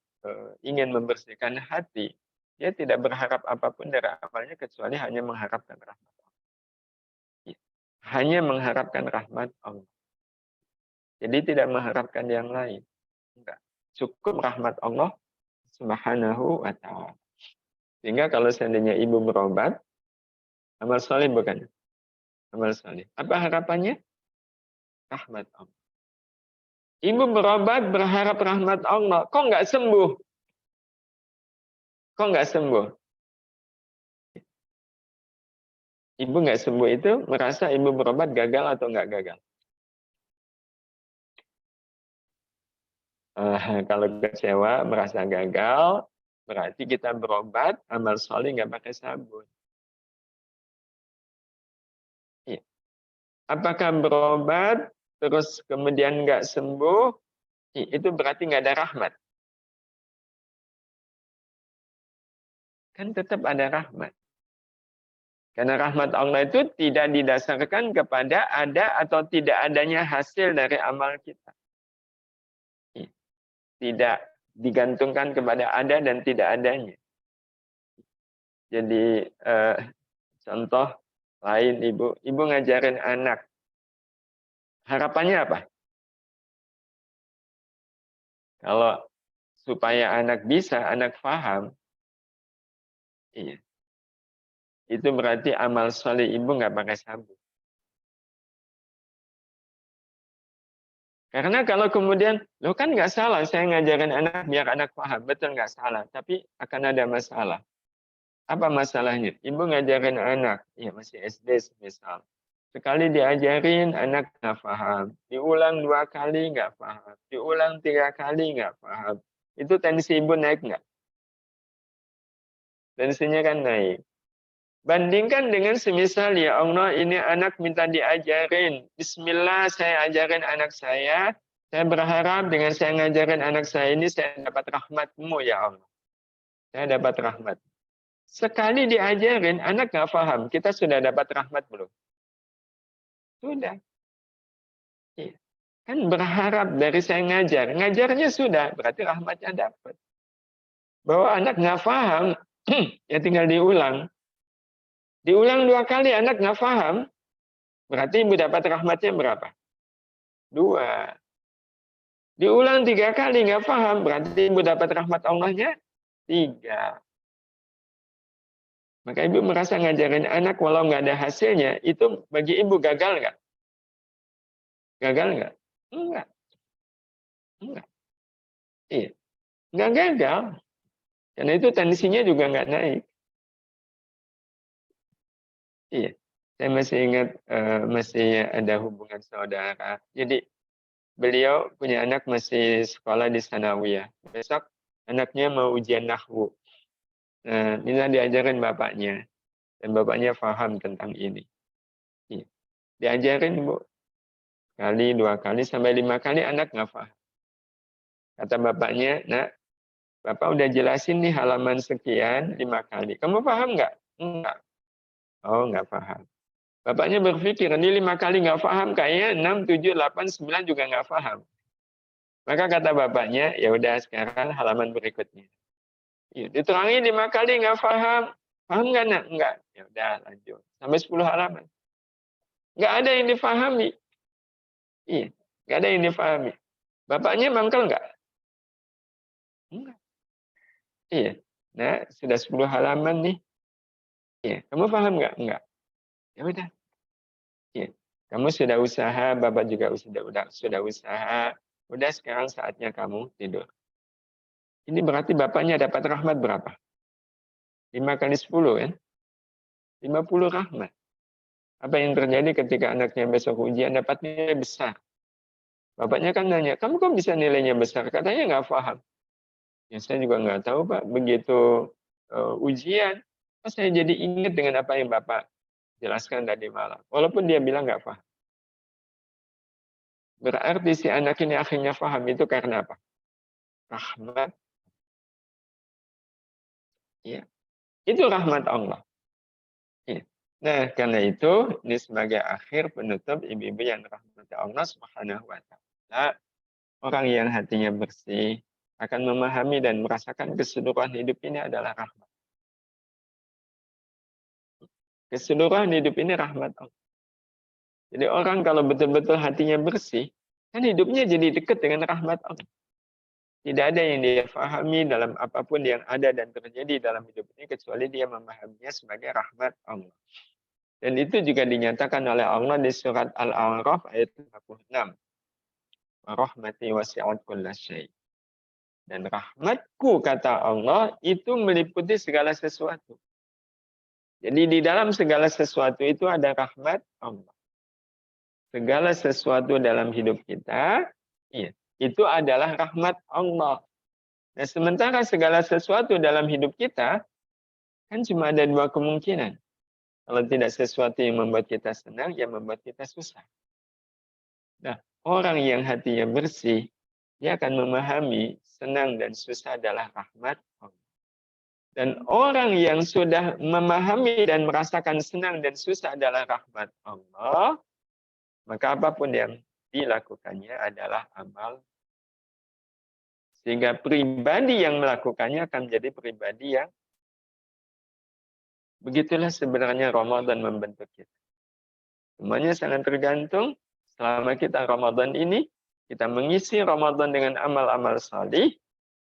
ingin membersihkan hati, dia tidak berharap apapun dari amalnya kecuali hanya mengharapkan rahmat Allah. Hanya mengharapkan rahmat Allah. Jadi tidak mengharapkan yang lain. Enggak. Cukup rahmat Allah Subhanahu wa ta'ala. Sehingga kalau seandainya ibu berobat, amal soleh bukan? Amal soleh. Apa harapannya? Rahmat Allah. Ibu berobat berharap rahmat Allah. Kok nggak sembuh? Kok nggak sembuh? Ibu nggak sembuh itu merasa ibu berobat gagal atau nggak gagal? Kalau kecewa, merasa gagal, berarti kita berobat, amal soleh nggak pakai sabun. Iya. Apakah berobat, terus kemudian nggak sembuh, itu berarti nggak ada rahmat. Kan tetap ada rahmat. Karena rahmat Allah itu tidak didasarkan kepada ada atau tidak adanya hasil dari amal kita. Tidak digantungkan kepada ada dan tidak adanya. Jadi contoh lain ibu ngajarin anak. Harapannya apa? Kalau supaya anak bisa, anak paham, iya. Itu berarti amal soleh ibu nggak pakai sabun. Karena kalau kemudian, lo kan nggak salah, saya ngajarin anak biar anak paham, betul nggak salah. Tapi akan ada masalah. Apa masalahnya? Ibu ngajarin anak, ya masih SD misal. Sekali diajarin, anak nggak paham. Diulang 2 kali nggak paham. Diulang 3 kali nggak paham. Itu tensi ibu naik nggak? Tensinya kan naik. Bandingkan dengan semisal ya Allah ini anak minta diajarin. Bismillah saya ajarin anak saya. Saya berharap dengan saya ngajarin anak saya ini saya dapat rahmatmu ya Allah. Saya dapat rahmat. Sekali diajarin anak nggak paham. Kita sudah dapat rahmat belum? Sudah. Iya. Kan berharap dari saya ngajar. Ngajarnya sudah. Berarti rahmatnya dapat. Bahwa anak nggak paham. Ya tinggal diulang. Diulang 2 kali anak nggak paham, berarti ibu dapat rahmatnya berapa? 2. Diulang 3 kali nggak paham, berarti ibu dapat rahmat Allahnya 3. Maka ibu merasa ngajarin anak walau nggak ada hasilnya, itu bagi ibu gagal nggak? Gagal nggak? Enggak. Enggak. Iya. Nggak gagal. Karena itu tensinya juga nggak naik. Iya. Saya masih ingat masih ada hubungan saudara. Jadi beliau punya anak masih sekolah di Sanawiyah. Besok anaknya mau ujian nahwu. Nah, minta diajarin bapaknya. Dan bapaknya paham tentang ini. Iya. Diajarin, Bu. Kali, 2 kali, sampai 5 kali anak nggak paham. Kata bapaknya, nak, bapak udah jelasin nih halaman sekian 5 kali. Kamu paham nggak? Enggak. Oh, nggak paham. Bapaknya berpikir, ini 5 kali nggak paham, kayaknya 6, 7, 8, 9 juga nggak paham. Maka kata bapaknya, ya udah sekarang halaman berikutnya. Ya, diterangi 5 kali nggak paham. Paham nggak, nak? Enggak. Ya udah lanjut. Sampai 10 halaman. Nggak ada yang difahami. Iya, nggak ada yang difahami. Bapaknya mangkel nggak? Enggak. Iya. Nah, sudah 10 halaman nih. Iya, kamu paham nggak? Enggak. Ya udah. Iya. Kamu sudah usaha, Bapak juga sudah usaha. Udah sekarang saatnya kamu tidur. Ini berarti bapaknya dapat rahmat berapa? 5 kali 10 kan? 50 rahmat. Apa yang terjadi ketika anaknya besok ujian dapat nilai besar? Bapaknya kan nanya, kamu kok bisa nilainya besar? Katanya nggak paham. Ya saya juga nggak tahu Pak, begitu ujian, saya jadi ingat dengan apa yang Bapak jelaskan tadi malam. Walaupun dia bilang nggak paham. Berarti si anak ini akhirnya paham itu karena apa? Rahmat. Ya. Itu rahmat Allah. Ya. Nah, karena itu, ini sebagai akhir penutup ibu-ibu yang rahmat Allah Subhanahu wa Ta'ala, orang yang hatinya bersih akan memahami dan merasakan keseluruhan hidup ini adalah rahmat. Keseluruhan hidup ini rahmat Allah. Jadi orang kalau betul-betul hatinya bersih, kan hidupnya jadi dekat dengan rahmat Allah. Tidak ada yang dia pahami dalam apapun yang ada dan terjadi dalam hidup ini kecuali dia memahaminya sebagai rahmat Allah. Dan itu juga dinyatakan oleh Allah di surat Al-A'raf ayat 56. Rahmati wasi'at kulla syai'. Dan rahmatku, kata Allah, itu meliputi segala sesuatu. Jadi di dalam segala sesuatu itu ada rahmat Allah. Segala sesuatu dalam hidup kita, iya, itu adalah rahmat Allah. Nah, sementara segala sesuatu dalam hidup kita, kan cuma ada dua kemungkinan. Kalau tidak sesuatu yang membuat kita senang, yang membuat kita susah. Nah, orang yang hatinya bersih, dia akan memahami senang dan susah adalah rahmat Allah. Dan orang yang sudah memahami dan merasakan senang dan susah adalah rahmat Allah, maka apapun yang dilakukannya adalah amal. Sehingga pribadi yang melakukannya akan menjadi pribadi yang begitulah sebenarnya Ramadan membentuk kita. Semuanya sangat tergantung selama kita Ramadan ini, kita mengisi Ramadan dengan amal-amal salih.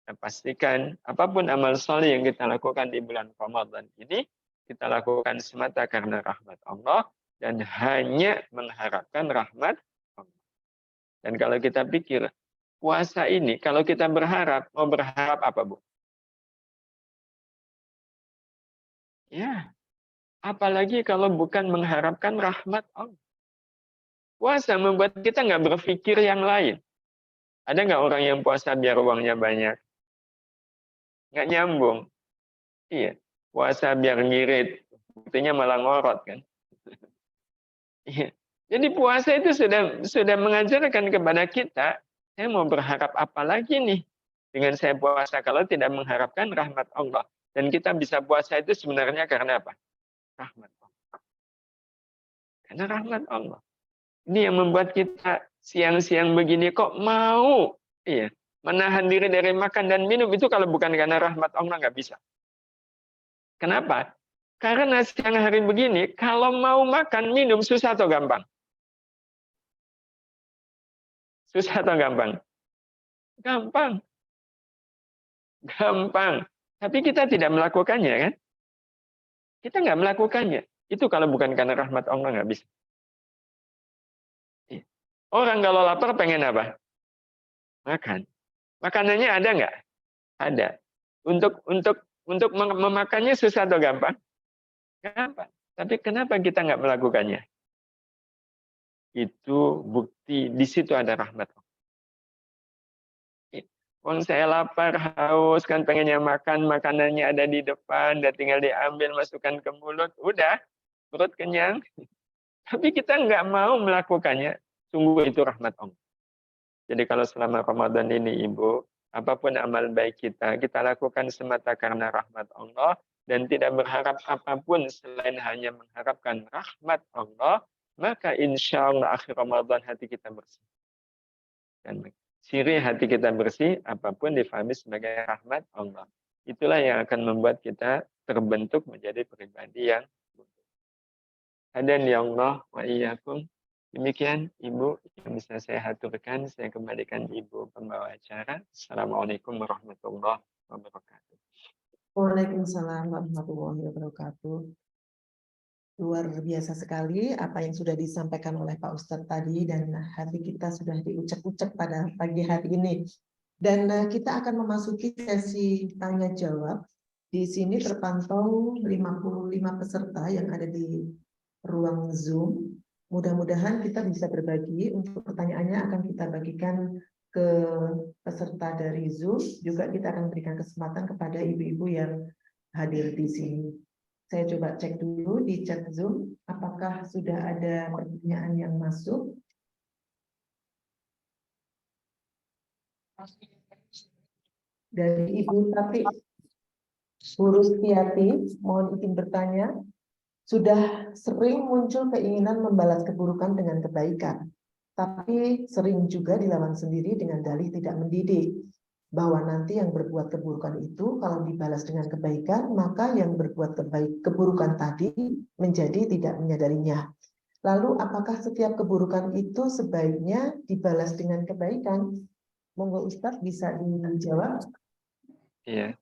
Dan pastikan apapun amal salih yang kita lakukan di bulan Ramadan ini, kita lakukan semata karena rahmat Allah dan hanya mengharapkan rahmat Allah. Dan kalau kita pikir, puasa ini kalau kita berharap, mau berharap apa, Bu? Ya, apalagi kalau bukan mengharapkan rahmat Allah. Puasa membuat kita nggak berpikir yang lain. Ada nggak orang yang puasa biar uangnya banyak? Nggak nyambung. Iya, puasa biar ngirit. Buktinya malah ngorot kan. Iya. Jadi puasa itu sudah mengajarkan kepada kita, saya mau berharap apa lagi nih dengan saya puasa kalau tidak mengharapkan rahmat Allah. Dan kita bisa puasa itu sebenarnya karena apa? Rahmat Allah. Karena rahmat Allah. Ini yang membuat kita siang-siang begini kok mau menahan diri dari makan dan minum, itu kalau bukan karena rahmat Allah nggak bisa. Kenapa? Karena siang hari begini, kalau mau makan minum susah atau gampang? Susah atau gampang? Gampang. Gampang. Tapi kita tidak melakukannya kan? Kita nggak melakukannya. Itu kalau bukan karena rahmat Allah nggak bisa. Orang kalau lapar pengen apa? Makan. Makanannya ada nggak? Ada. Untuk memakannya susah atau gampang? Gampang. Tapi kenapa kita nggak melakukannya? Itu bukti di situ ada rahmat Allah. Wong saya lapar, haus, kan pengennya makan, makanannya ada di depan, dan tinggal diambil, masukkan ke mulut, udah, perut kenyang. Tapi kita nggak mau melakukannya, sungguh itu rahmat Allah. Jadi kalau selama Ramadan ini Ibu, apapun amal baik kita lakukan semata karena rahmat Allah, dan tidak berharap apapun selain hanya mengharapkan rahmat Allah, maka insya Allah akhir Ramadan hati kita bersih. Dan ciri hati kita bersih, apapun difahami sebagai rahmat Allah. Itulah yang akan membuat kita terbentuk menjadi pribadi yang hadan ya Allah wa iyyakum. Demikian Ibu yang bisa saya haturkan, saya kembalikan Ibu pembawa acara. Assalamualaikum warahmatullahi wabarakatuh. Waalaikumsalam warahmatullahi wabarakatuh. Luar biasa sekali apa yang sudah disampaikan oleh Pak Ustadz tadi, dan hati kita sudah diucek-ucek pada pagi hari ini. Dan kita akan memasuki sesi tanya jawab. Di sini terpantau 55 peserta yang ada di ruang Zoom. Mudah-mudahan kita bisa berbagi. Untuk pertanyaannya akan kita bagikan ke peserta dari Zoom. Juga kita akan berikan kesempatan kepada ibu-ibu yang hadir di sini. Saya coba cek dulu di chat Zoom, apakah sudah ada pertanyaan yang masuk. Dari Ibu Tati Burustiati, mohon izin bertanya, sudah sering muncul keinginan membalas keburukan dengan kebaikan, tapi sering juga dilawan sendiri dengan dalih tidak mendidik, bahwa nanti yang berbuat keburukan itu kalau dibalas dengan kebaikan, maka yang berbuat keburukan tadi menjadi tidak menyadarinya. Lalu apakah setiap keburukan itu sebaiknya dibalas dengan kebaikan? Monggo Ustadz bisa dijawab. Iya,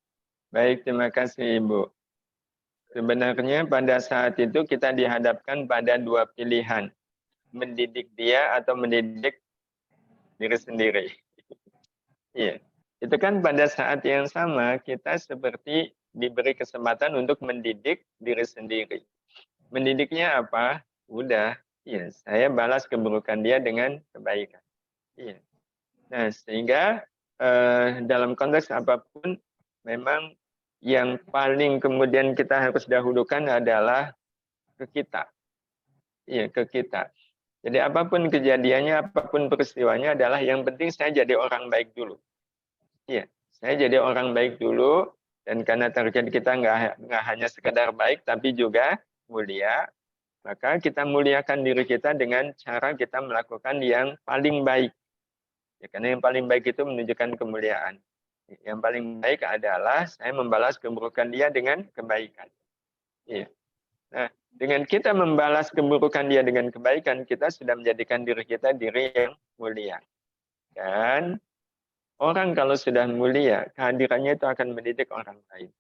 baik, terima kasih Ibu. Sebenarnya pada saat itu kita dihadapkan pada dua pilihan, mendidik dia atau mendidik diri sendiri. Iya. itu kan pada saat yang sama kita seperti diberi kesempatan untuk mendidik diri sendiri. Mendidiknya apa? Udah, ya saya balas keburukan dia dengan kebaikan. Iya. Nah, sehingga dalam konteks apapun memang yang paling kemudian kita harus dahulukan adalah ke kita. Iya, ke kita. Jadi apapun kejadiannya, apapun peristiwanya adalah yang penting saya jadi orang baik dulu. Iya, saya jadi orang baik dulu, dan karena target kita nggak hanya sekedar baik, tapi juga mulia, maka kita muliakan diri kita dengan cara kita melakukan yang paling baik. Ya, karena yang paling baik itu menunjukkan kemuliaan. Yang paling baik adalah saya membalas keburukan dia dengan kebaikan. Iya. Nah, dengan kita membalas keburukan dia dengan kebaikan, kita sudah menjadikan diri kita diri yang mulia. Dan orang kalau sudah mulia, kehadirannya itu akan mendidik orang lain.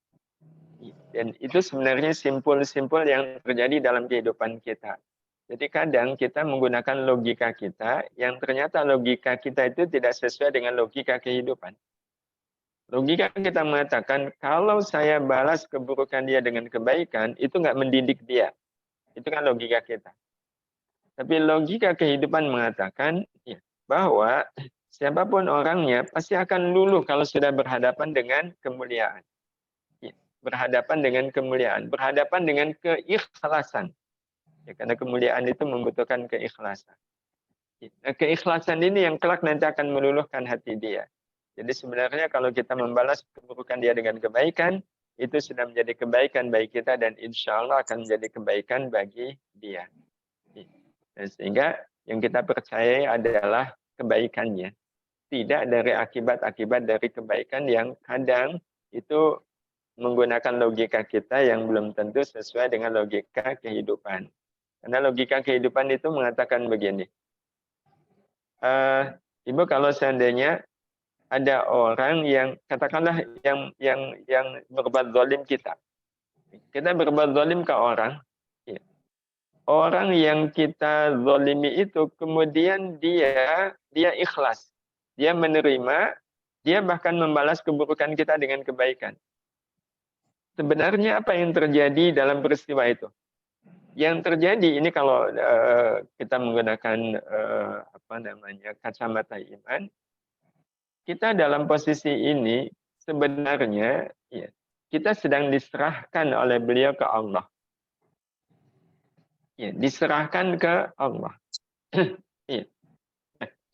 Dan itu sebenarnya simpul-simpul yang terjadi dalam kehidupan kita. Jadi kadang kita menggunakan logika kita, yang ternyata logika kita itu tidak sesuai dengan logika kehidupan. Logika kita mengatakan, kalau saya balas keburukan dia dengan kebaikan, itu nggak mendidik dia. Itu kan logika kita. Tapi logika kehidupan mengatakan ya, bahwa siapapun orangnya pasti akan luluh kalau sudah berhadapan dengan kemuliaan. Ya, berhadapan dengan kemuliaan, berhadapan dengan keikhlasan. Ya, karena kemuliaan itu membutuhkan keikhlasan. Nah, keikhlasan ini yang kelak nanti akan meluluhkan hati dia. Jadi sebenarnya kalau kita membalas keburukan dia dengan kebaikan, itu sudah menjadi kebaikan bagi kita dan insya Allah akan menjadi kebaikan bagi dia. Dan sehingga yang kita percayai adalah kebaikannya. Tidak dari akibat-akibat dari kebaikan yang kadang itu menggunakan logika kita yang belum tentu sesuai dengan logika kehidupan. Karena logika kehidupan itu mengatakan begini. Ibu kalau seandainya ada orang yang katakanlah yang berbuat zalim kita berbuat zalim ke orang, ya. Orang yang kita zalimi itu kemudian dia ikhlas, dia menerima, dia bahkan membalas keburukan kita dengan kebaikan. Sebenarnya apa yang terjadi dalam peristiwa itu? Yang terjadi ini kalau kita menggunakan kacamata iman, kita dalam posisi ini sebenarnya ya, kita sedang diserahkan oleh beliau ke Allah. Ya, diserahkan ke Allah. Ya.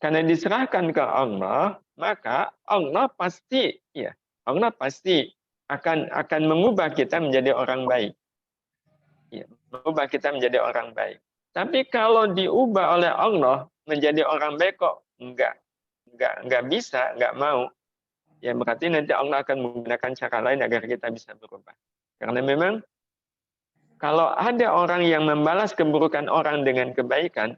Karena diserahkan ke Allah, maka Allah pasti akan mengubah kita menjadi orang baik. Ya, mengubah kita menjadi orang baik. Tapi kalau diubah oleh Allah menjadi orang baik kok enggak bisa, enggak mau. Ya berarti nanti Allah akan menggunakan cara lain agar kita bisa berubah. Karena memang kalau ada orang yang membalas keburukan orang dengan kebaikan,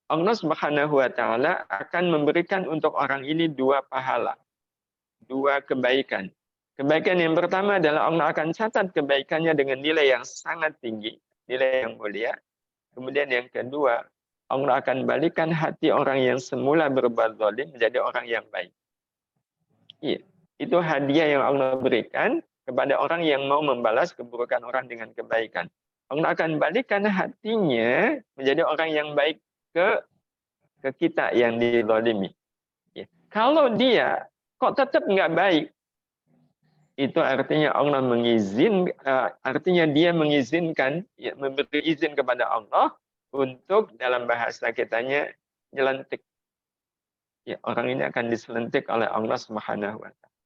Allah Subhanahu wa taala akan memberikan untuk orang ini 2 pahala, 2 kebaikan. Kebaikan yang pertama adalah Allah akan catat kebaikannya dengan nilai yang sangat tinggi, nilai yang mulia. Kemudian yang kedua, Allah akan balikan hati orang yang semula berbuat zalim menjadi orang yang baik. Iya, itu hadiah yang Allah berikan kepada orang yang mau membalas keburukan orang dengan kebaikan. Allah akan balikan hatinya menjadi orang yang baik ke kita yang dizalimi. Ya. Kalau dia kok tetap nggak baik, itu artinya Allah artinya dia mengizinkan, ya, memberi izin kepada Allah untuk dalam bahasa kitanya nyelentik. Ya, orang ini akan diselentik oleh Allah Subhanahu wa taala.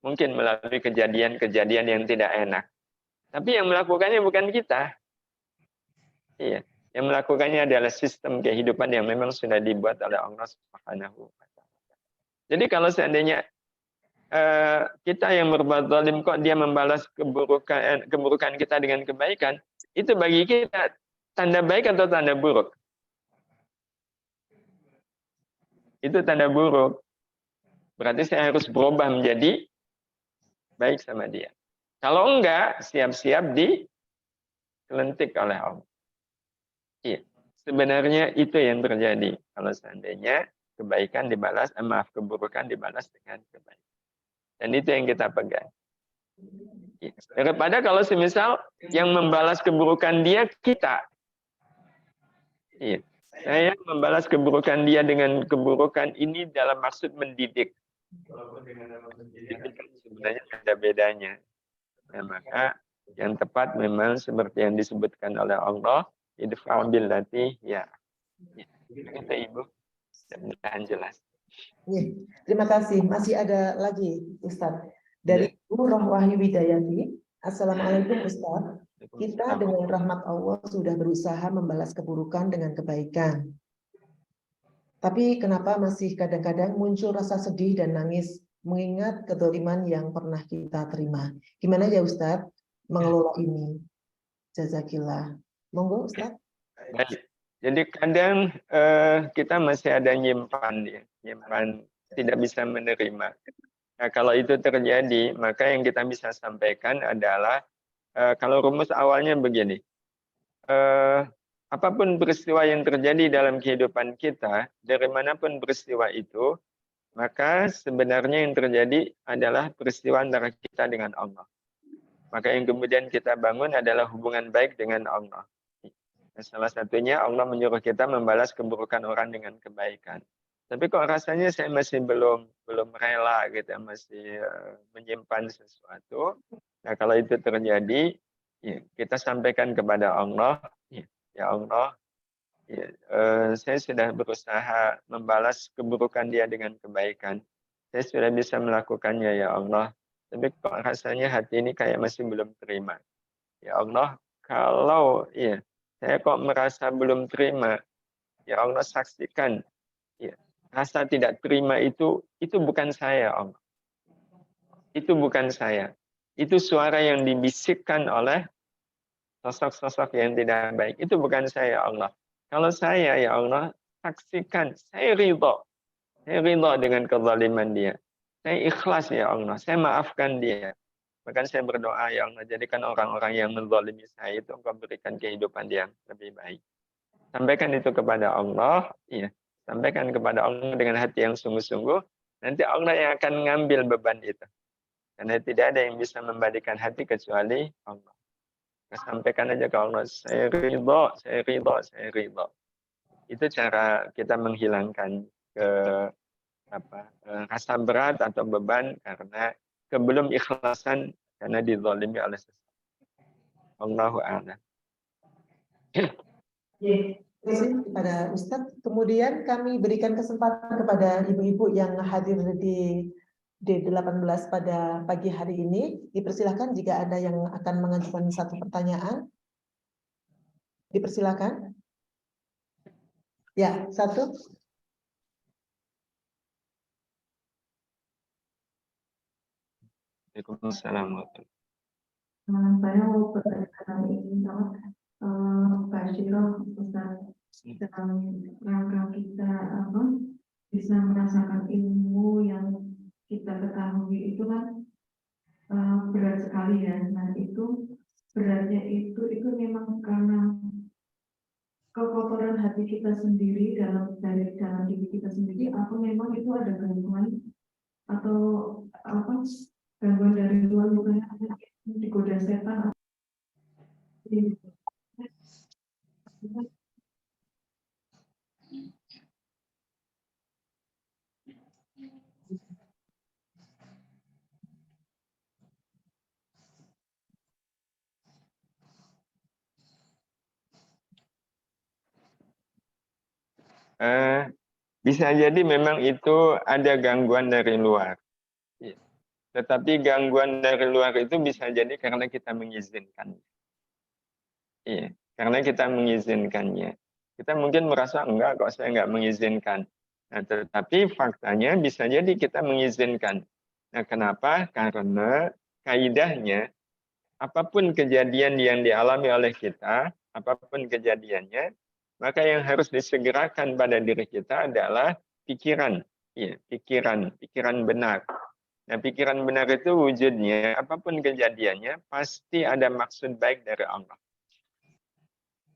Mungkin melalui kejadian-kejadian yang tidak enak. Tapi yang melakukannya bukan kita. Iya, yang melakukannya adalah sistem kehidupan yang memang sudah dibuat oleh Allah Subhanahu wa taala. Jadi kalau seandainya kita yang berbuat zalim kok dia membalas keburukan kita dengan kebaikan, itu bagi kita tanda baik atau tanda buruk? Itu tanda buruk. Berarti saya harus berubah menjadi baik sama dia. Kalau enggak, siap-siap diselentik oleh Allah. Iya, sebenarnya itu yang terjadi kalau seandainya kebaikan dibalas, keburukan dibalas dengan kebaikan. Dan itu yang kita pegang. Daripada kalau semisal yang membalas keburukan dia kita. Iya. Saya membalas keburukan dia dengan keburukan ini dalam maksud mendidik. Itu kan sebenarnya ada bedanya. Nah, maka yang tepat memang seperti yang disebutkan oleh Allah, idfa' billati ya. Begitu Ibu. Mudah-mudahan jelas. Terima kasih. Masih ada lagi Ustadz. Dari Ibu Roh Wahyu Widayati. Assalamualaikum Ustadz. Kita dengan rahmat Allah sudah berusaha membalas keburukan dengan kebaikan. Tapi kenapa masih kadang-kadang muncul rasa sedih dan nangis mengingat kedoliman yang pernah kita terima? Gimana ya Ustadz mengelola ini? Jazakillah. Monggo Ustadz. Baik. Jadi kadang kita masih ada nyimpan tidak bisa menerima. Nah, kalau itu terjadi, maka yang kita bisa sampaikan adalah kalau rumus awalnya begini. Apapun peristiwa yang terjadi dalam kehidupan kita, dari manapun peristiwa itu, maka sebenarnya yang terjadi adalah peristiwa antara kita dengan Allah. Maka yang kemudian kita bangun adalah hubungan baik dengan Allah. Salah satunya Allah menyuruh kita membalas keburukan orang dengan kebaikan. Tapi kok rasanya saya masih belum rela gitu, masih menyimpan sesuatu. Nah, kalau itu terjadi, ya, kita sampaikan kepada Allah, ya Allah, ya, saya sudah berusaha membalas keburukan dia dengan kebaikan. Saya sudah bisa melakukannya ya Allah. Tapi kok rasanya hati ini kayak masih belum terima. Ya Allah, kalau saya kok merasa belum terima, ya Allah saksikan, ya, rasa tidak terima itu bukan saya Allah. Itu bukan saya. Itu suara yang dibisikkan oleh sosok-sosok yang tidak baik. Itu bukan saya Allah. Kalau saya ya Allah, saksikan, saya ridho. Saya ridho dengan kezaliman dia. Saya ikhlas ya Allah, saya maafkan dia. Bahkan saya berdoa, ya Allah, jadikan orang-orang yang menzalimi saya itu Engkau berikan kehidupan yang lebih baik. Sampaikan itu kepada Allah, sampaikan kepada Allah dengan hati yang sungguh-sungguh, nanti Allah yang akan mengambil beban itu. Karena tidak ada yang bisa membalikan hati kecuali Allah. Sampaikan aja ke Allah, saya ridho, saya ridho, saya ridho. Itu cara kita menghilangkan rasa berat atau beban karena kebelum ikhlasan karena dizalimi oleh sesuatu. Allahu a'lam. Terima kasih kepada Ustadz. Kemudian kami berikan kesempatan kepada ibu-ibu yang hadir di D18 pada pagi hari ini. Dipersilakan jika ada yang akan mengajukan satu pertanyaan. Dipersilakan. Ya, satu. Waalaikumsalam. Saya mau bertanya ini sama Pak Syiro, Ustaz, dalam rangka kita bisa merasakan ilmu yang kita ketahui itu kan berat sekali ya. Nah itu beratnya itu memang karena kekotoran hati kita sendiri dari dalam diri kita sendiri, atau memang itu ada gangguan atau gangguan dari luar, misalnya digoda setan. Bisa jadi memang itu ada gangguan dari luar. Tetapi gangguan dari luar itu bisa jadi karena kita mengizinkannya. Karena kita mengizinkannya. Kita mungkin merasa enggak kok saya enggak mengizinkan. Nah, tetapi faktanya bisa jadi kita mengizinkan. Nah, kenapa? Karena kaidahnya apapun kejadian yang dialami oleh kita, apapun kejadiannya, maka yang harus disegerakan pada diri kita adalah pikiran. Pikiran benar. Nah, pikiran benar itu wujudnya, apapun kejadiannya, pasti ada maksud baik dari Allah.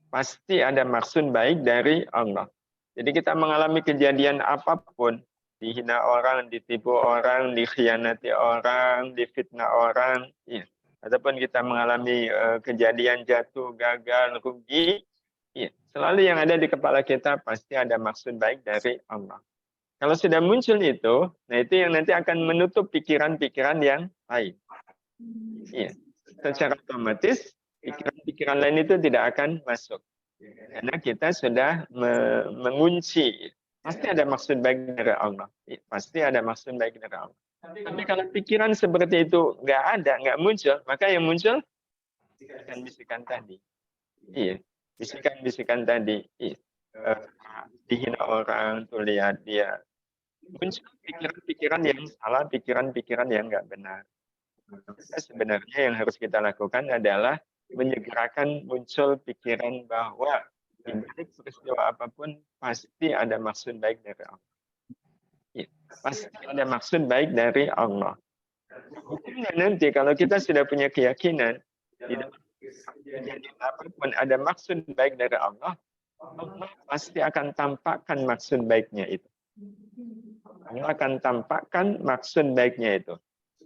Pasti ada maksud baik dari Allah. Jadi kita mengalami kejadian apapun, dihina orang, ditipu orang, dikhianati orang, difitnah orang, iya. Ataupun kita mengalami kejadian jatuh, gagal, rugi, iya. Selalu yang ada di kepala kita pasti ada maksud baik dari Allah. Kalau sudah muncul itu, nah itu yang nanti akan menutup pikiran-pikiran yang lain. Iya. Secara otomatis pikiran-pikiran lain itu tidak akan masuk. Karena kita sudah mengunci. Pasti ada maksud baik dari Allah. Pasti ada maksud baik dari Allah. Tapi kalau pikiran seperti itu nggak ada, nggak muncul, maka yang muncul bisikan-bisikan tadi. Iya, bisikan-bisikan tadi. Iya. Dihina orang, tuh lihat dia. Muncul pikiran-pikiran yang salah, pikiran-pikiran yang nggak benar. Sebenarnya yang harus kita lakukan adalah menyegerakan muncul pikiran bahwa di balik peristiwa apapun pasti ada maksud baik dari Allah. Ya, pasti ada maksud baik dari Allah. Hukumnya nanti kalau kita sudah punya keyakinan di dalam kejadian apapun ada maksud baik dari Allah, Allah pasti akan tampakkan maksud baiknya itu. Allah akan tampakkan maksud baiknya itu.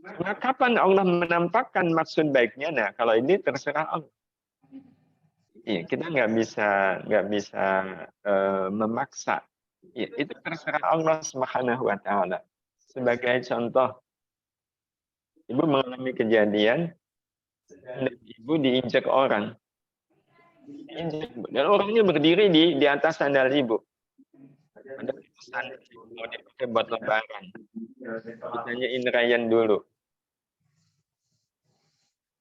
Nah, kapan Allah menampakkan maksud baiknya? Nah, kalau ini terserah Allah. Iya, kita nggak bisa memaksa. Ya, itu terserah Allah Subhanahu wa Ta'ala. Sebagai contoh, ibu mengalami kejadian dan ibu diinjak orang. Dan orangnya berdiri di atas sandal ibu. Ada sandal ibu mau dipakai buat lebaran. Ditanyain Ryan dulu.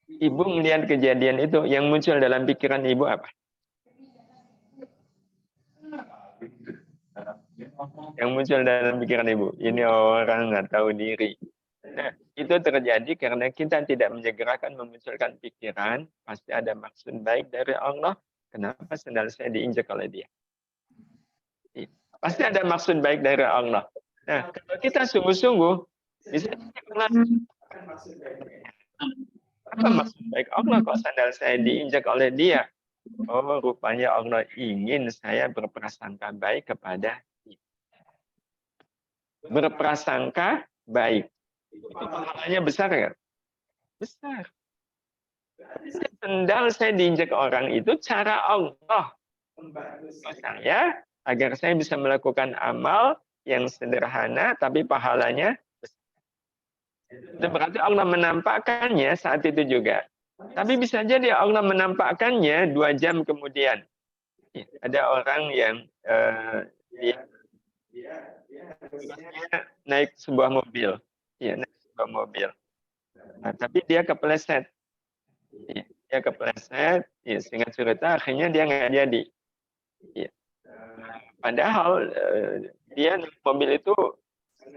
Ibu melihat kejadian itu, yang muncul dalam pikiran ibu apa? Yang muncul dalam pikiran ibu, ini orang nggak tahu diri. Nah, itu terjadi karena kita tidak menyegerakan memunculkan pikiran, pasti ada maksud baik dari Allah. Kenapa sandal saya diinjak oleh dia? Pasti ada maksud baik dari Allah. Nah, kalau kita sungguh-sungguh, bisa apa maksud baik Allah kok sandal saya diinjak oleh dia? Oh, rupanya Allah ingin saya berprasangka baik kepada dia. Berprasangka baik. Itu pahalanya besar ya? Besar. Sendal saya diinjak orang itu cara Allah. Saya agar saya bisa melakukan amal yang sederhana tapi pahalanya besar. Itu berarti Allah menampakkannya saat itu juga. Tapi bisa jadi Allah menampakkannya 2 jam kemudian. Ada orang yang dia naik sebuah mobil. Ya, naik sebuah mobil. Nah, tapi dia kepleset. Dia kepleset, ya, sehingga cerita akhirnya dia nggak jadi. Ya. Padahal dia naik mobil itu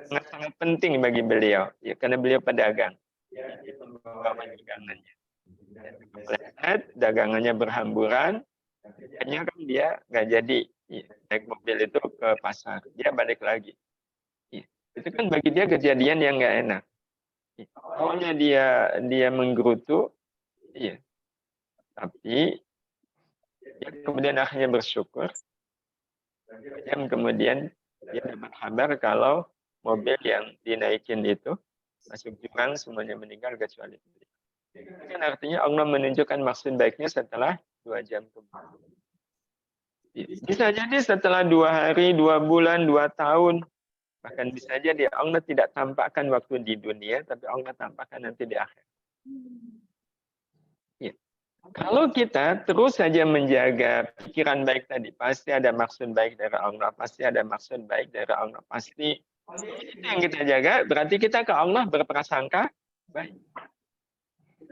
sangat penting bagi beliau, ya, karena beliau pedagang. Dia membawa dagangannya. Kepleset, dagangannya berhamburan, akhirnya kan dia nggak jadi naik mobil itu ke pasar. Dia balik lagi. Itu kan bagi dia kejadian yang nggak enak. Awalnya dia menggerutu, iya. Tapi dia kemudian akhirnya bersyukur. Yang kemudian dia dapat kabar kalau mobil yang dinaikin itu masuk jurang, semuanya meninggal kecuali dia. Itu kan artinya Allah menunjukkan maksud baiknya setelah 2 jam kemudian. Bisa jadi setelah 2 hari, 2 bulan, 2 tahun, bahkan bisa jadi Allah tidak tampakkan waktu di dunia, tapi Allah tampakkan nanti di akhir. Ya. Kalau kita terus saja menjaga pikiran baik tadi, pasti ada maksud baik dari Allah, pasti ada maksud baik dari Allah, pasti itu yang kita jaga, berarti kita ke Allah berprasangka baik.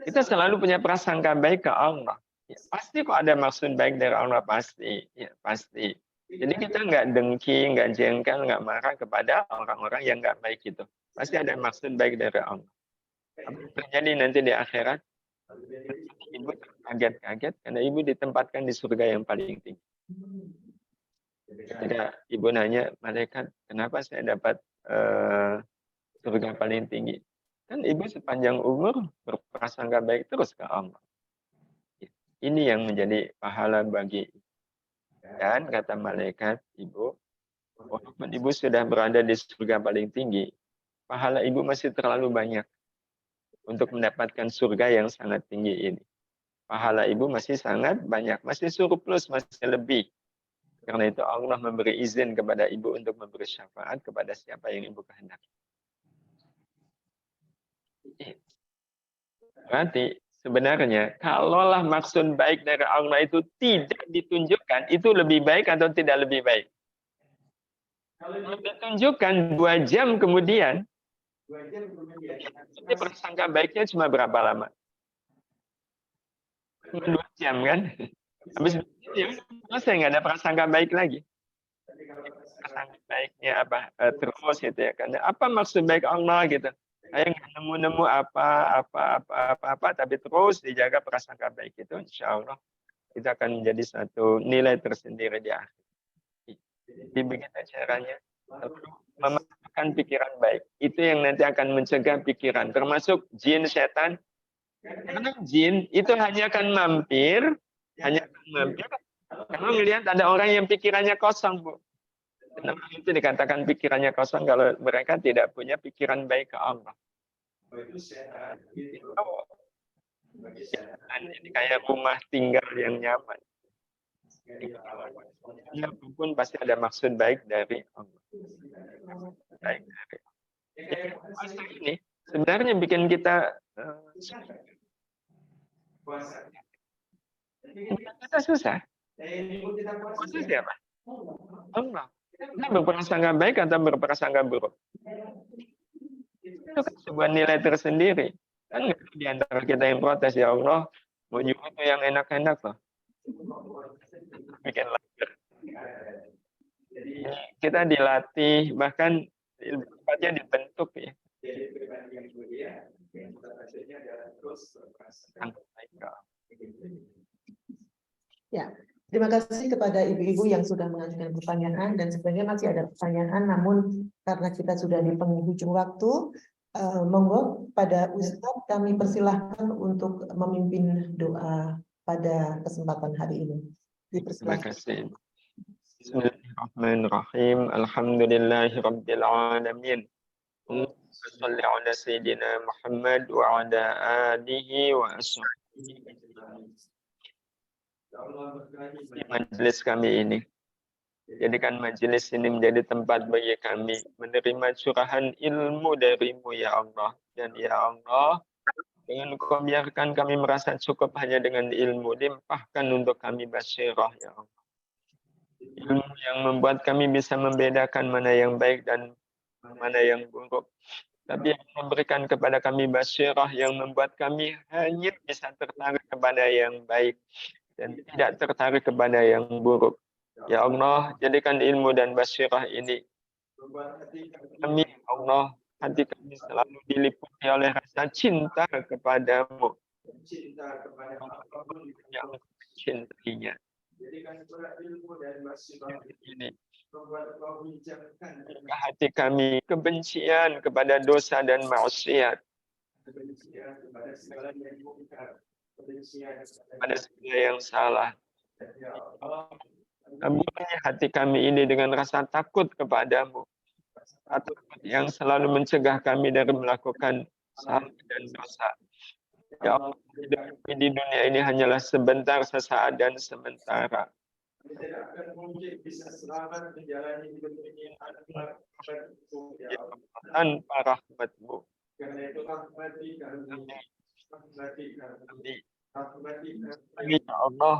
Kita selalu punya prasangka baik ke Allah. Ya, pasti kok ada maksud baik dari Allah, pasti. Ya, pasti. Jadi kita nggak dengki, nggak jengkel, nggak marah kepada orang-orang yang nggak baik itu. Pasti ada maksud baik dari Allah. Apa yang terjadi nanti di akhirat? Ibu kaget-kaget karena ibu ditempatkan di surga yang paling tinggi. Ketika ibu nanya malaikat, kenapa saya dapat surga paling tinggi? Kan ibu sepanjang umur berprasangka baik terus ke Allah. Ini yang menjadi pahala bagi. Dan kata malaikat, ibu, Walaupun ibu sudah berada di surga paling tinggi, pahala ibu masih terlalu banyak untuk mendapatkan surga yang sangat tinggi ini. Pahala ibu masih sangat banyak, masih surplus, masih lebih. Karena itu Allah memberi izin kepada ibu untuk memberi syafaat kepada siapa yang ibu kehendaki. Berarti sebenarnya kalaulah maksud baik dari Allah itu tidak ditunjukkan, itu lebih baik atau tidak lebih baik? Kalau ditunjukkan 2 jam kemudian, prasangka baiknya cuma berapa lama? Cuma 2 jam kan? Habis itu selesai, nggak ada prasangka baik lagi. Prasangka baiknya apa? Terus gitu ya. Karena apa maksud baik Allah gitu? Saya nggak nemu apa, tapi terus dijaga prasangka baik itu, insya Allah itu akan menjadi satu nilai tersendiri di akhir. Jadi begitu caranya. Memasukkan pikiran baik. Itu yang nanti akan mencegah pikiran, termasuk jin, setan. Karena jin itu hanya akan mampir kalau melihat ada orang yang pikirannya kosong, Bu. Kenapa itu dikatakan pikirannya kosong? Kalau mereka tidak punya pikiran baik ke Allah. Jadi kayak rumah tinggal yang nyaman. Apapun pasti ada maksud baik dari Allah. Baik dari puasa ini sebenarnya bikin kita kita susah. Puasa siapa? Allah. Kita berprasangka baik atau berprasangka buruk? Itu kan sebuah nilai tersendiri. Kan nggak di antara kita yang protes, ya Allah, mau nyuruh itu yang enak-enak loh. Bikin lapar. Kita dilatih, bahkan tempatnya dibentuk ya. Ya, terima kasih kepada ibu-ibu yang sudah mengajukan pertanyaan, dan sebenarnya masih ada pertanyaan, namun karena kita sudah di penghujung waktu, monggo pada Ustadz kami persilahkan untuk memimpin doa pada kesempatan hari ini. Terima kasih. Bismillahirrahmanirrahim. Alhamdulillahirabbil alamin. Shalli ala sayyidina Muhammad wa ala alihi wa ashabihi. Majelis kami ini, jadikan majelis ini menjadi tempat bagi kami menerima curahan ilmu darimu ya Allah. Dan ya Allah, dengan Kau biarkan kami merasa cukup hanya dengan ilmu, limpahkan untuk kami basyirah ya Allah. Ilmu yang membuat kami bisa membedakan mana yang baik dan mana yang buruk. Tapi yang memberikan kepada kami basyirah yang membuat kami hanya bisa tertarik kepada yang baik dan tidak tertarik kepada yang buruk. Ya Allah, jadikan ilmu dan basyirah ini kami, Allah, hati kami selalu diliputi oleh rasa cinta kepadamu. Yang cintainya. Ini hati kami kebencian kepada dosa dan maksiat, pada segala yang salah. Taburkannya hati kami ini dengan rasa takut kepadamu, takut yang selalu mencegah kami dari melakukan salah dan dosa. Ya Allah, hidup di dunia ini hanyalah sebentar, sesaat dan sementara. Tanpa rahmat-Mu. Ya Allah,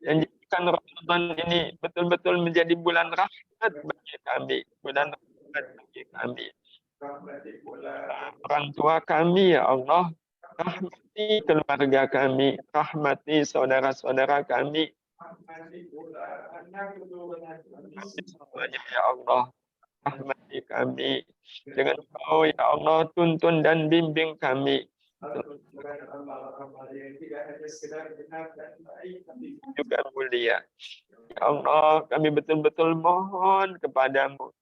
dan jadikan Ramadan ini betul-betul menjadi bulan rahmat bagi kami, bulan rahmat bagi kami. Orang tua kami, ya Allah, rahmati keluarga kami, rahmati saudara-saudara kami. Semuanya, ya Allah, rahmati kami. Dengan Kau, ya Allah, tuntun dan bimbing kami. Juga mulia. Ya Allah, kami betul-betul mohon kepadamu.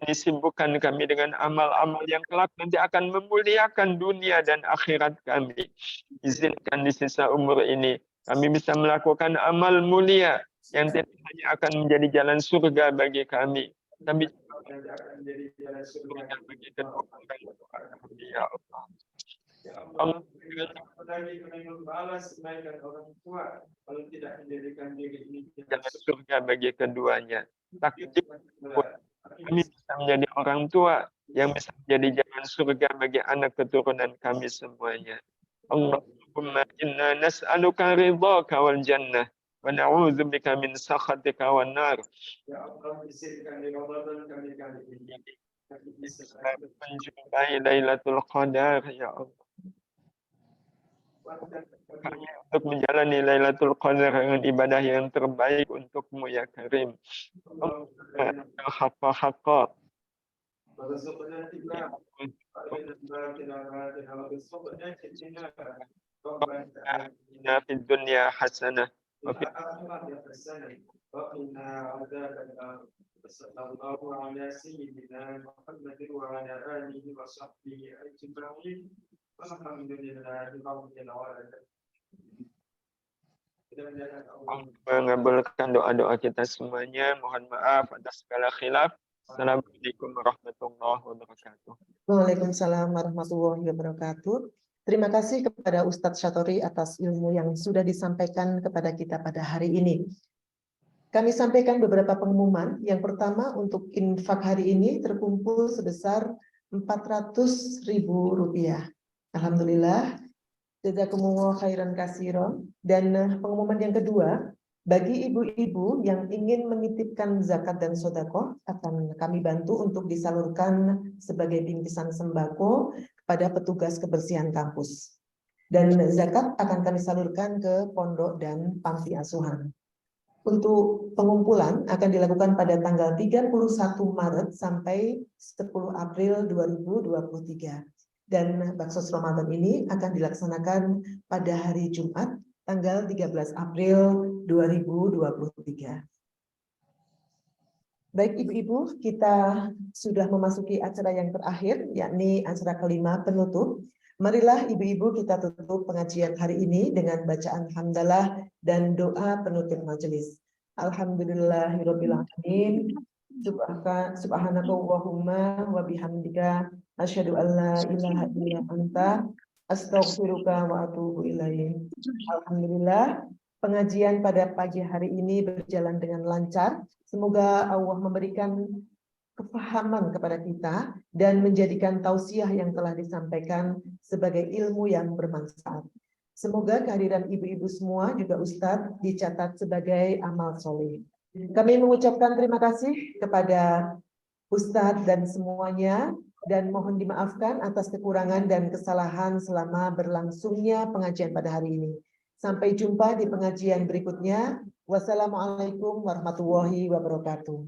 Disibukkan kami dengan amal-amal yang kelak nanti akan memuliakan dunia dan akhirat kami. Izinkan di sisa umur ini Kami bisa melakukan amal mulia yang tidak hanya akan menjadi jalan surga bagi kami, tapi juga akan menjadi jalan surga bagi kedua orang tua kami, ya Allah. Allah lagi kami membalas kebaikan orang tua kalau tidak menjadikan diri ini jalan surga bagi keduanya. Takdir kami bisa menjadi orang tua yang bisa menjadi jalan surga bagi anak keturunan kami semuanya. Allahumma inna nas'aluka ridhaka wal jannah wa na'udzu bika min sakhatika wan nar. Ya Allah, izinkan di Ramadan kami ini menjumpai Lailatul Qadar, ya Allah. Kami untuk menjalani Lailatul Qadar dengan ibadah yang terbaik untukmu ya Karim. Haqqa Rabbana fid dunya hasanah wa fil akhirati hasanah wa qina adzabannar. Sallallahu ala sayyidina Muhammadin wa ala alihi wa sahbihi ajma'in. Alhamdulillahi rabbil alamin. Mengabulkan doa-doa kita semuanya. Mohon maaf atas segala khilaf. Assalamualaikum warahmatullahi wabarakatuh. Waalaikumsalam warahmatullahi wabarakatuh. Terima kasih kepada Ustadz Syatori atas ilmu yang sudah disampaikan kepada kita pada hari ini. Kami sampaikan beberapa pengumuman. Yang pertama, untuk infak hari ini terkumpul sebesar Rp400.000. Alhamdulillah. Jazakumullah khairan katsiran. Dan pengumuman yang kedua, bagi ibu-ibu yang ingin menitipkan zakat dan sedekah akan kami bantu untuk disalurkan sebagai bingkisan sembako kepada petugas kebersihan kampus. Dan zakat akan kami salurkan ke pondok dan panti asuhan. Untuk pengumpulan akan dilakukan pada tanggal 31 Maret sampai 10 April 2023. Dan baksos Ramadan ini akan dilaksanakan pada hari Jumat tanggal 13 April 2023. Baik ibu-ibu, kita sudah memasuki acara yang terakhir, yakni acara kelima penutup. Marilah ibu-ibu kita tutup pengajian hari ini dengan bacaan hamdalah dan doa penutup majelis. Alhamdulillahirabbil alamin. Subhanakallahumma wa bihamdika asyhadu an la ilaha illa anta astaghfiruka wa atubu ilaik. Alhamdulillah, pengajian pada pagi hari ini berjalan dengan lancar. Semoga Allah memberikan kefahaman kepada kita dan menjadikan tausiah yang telah disampaikan sebagai ilmu yang bermanfaat. Semoga kehadiran ibu-ibu semua juga Ustadz dicatat sebagai amal soleh. Kami mengucapkan terima kasih kepada Ustadz dan semuanya dan mohon dimaafkan atas kekurangan dan kesalahan selama berlangsungnya pengajian pada hari ini. Sampai jumpa di pengajian berikutnya. Wassalamualaikum warahmatullahi wabarakatuh.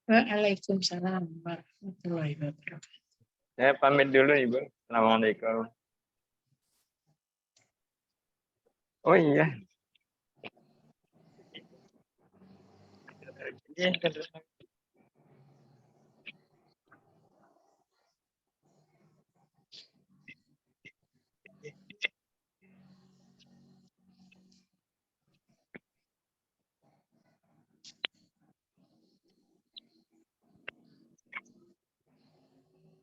Waalaikumsalam warahmatullahi wabarakatuh. Saya pamit dulu Ibu. Assalamualaikum. Oh iya.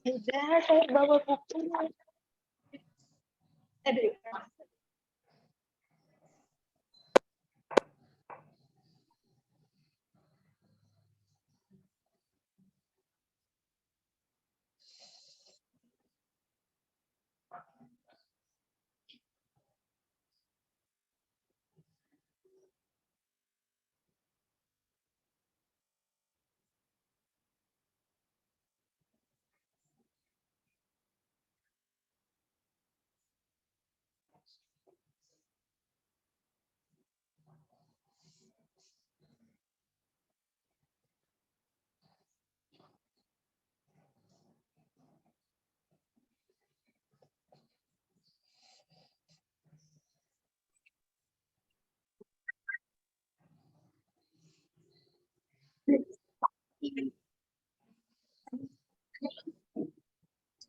Tidak, saya bawa buku. Aduh.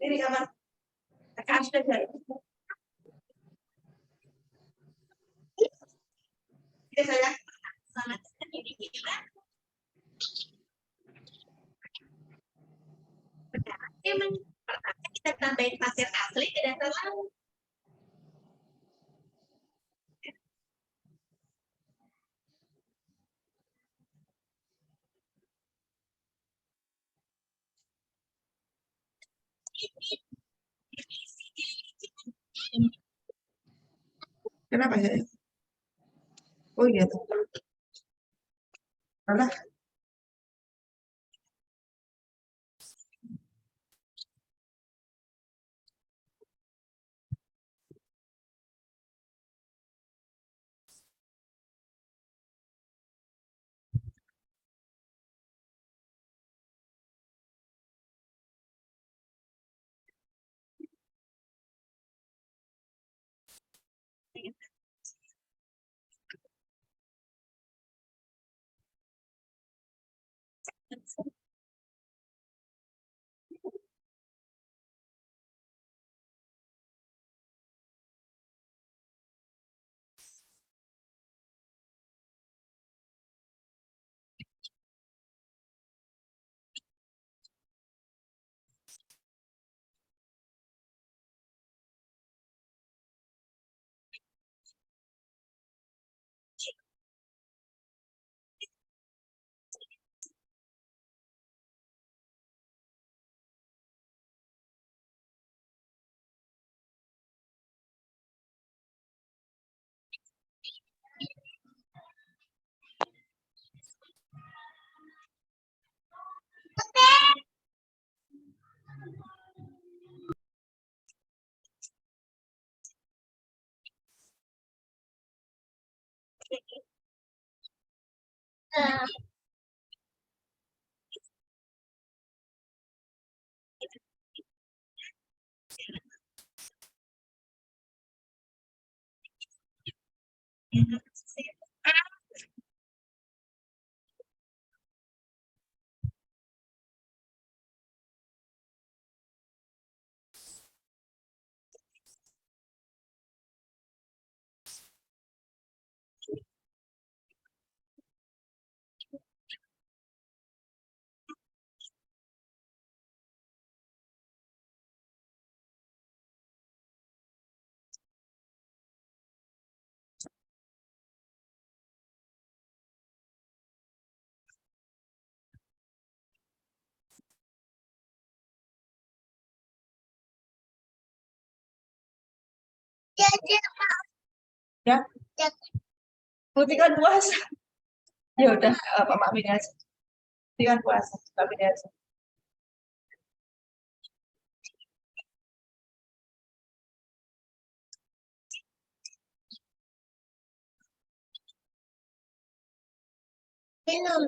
Ini kamar. Akan sudah Oke, saya selamat ini kita. Emang pertama kita tambahin pasir asli ke dasar laut. Kenapa ya? Oh iya, karena ya, putihkan puasa. Ya udah, Pak Makmin aja. Putihkan puasa, Pak Makmin aja. Minum.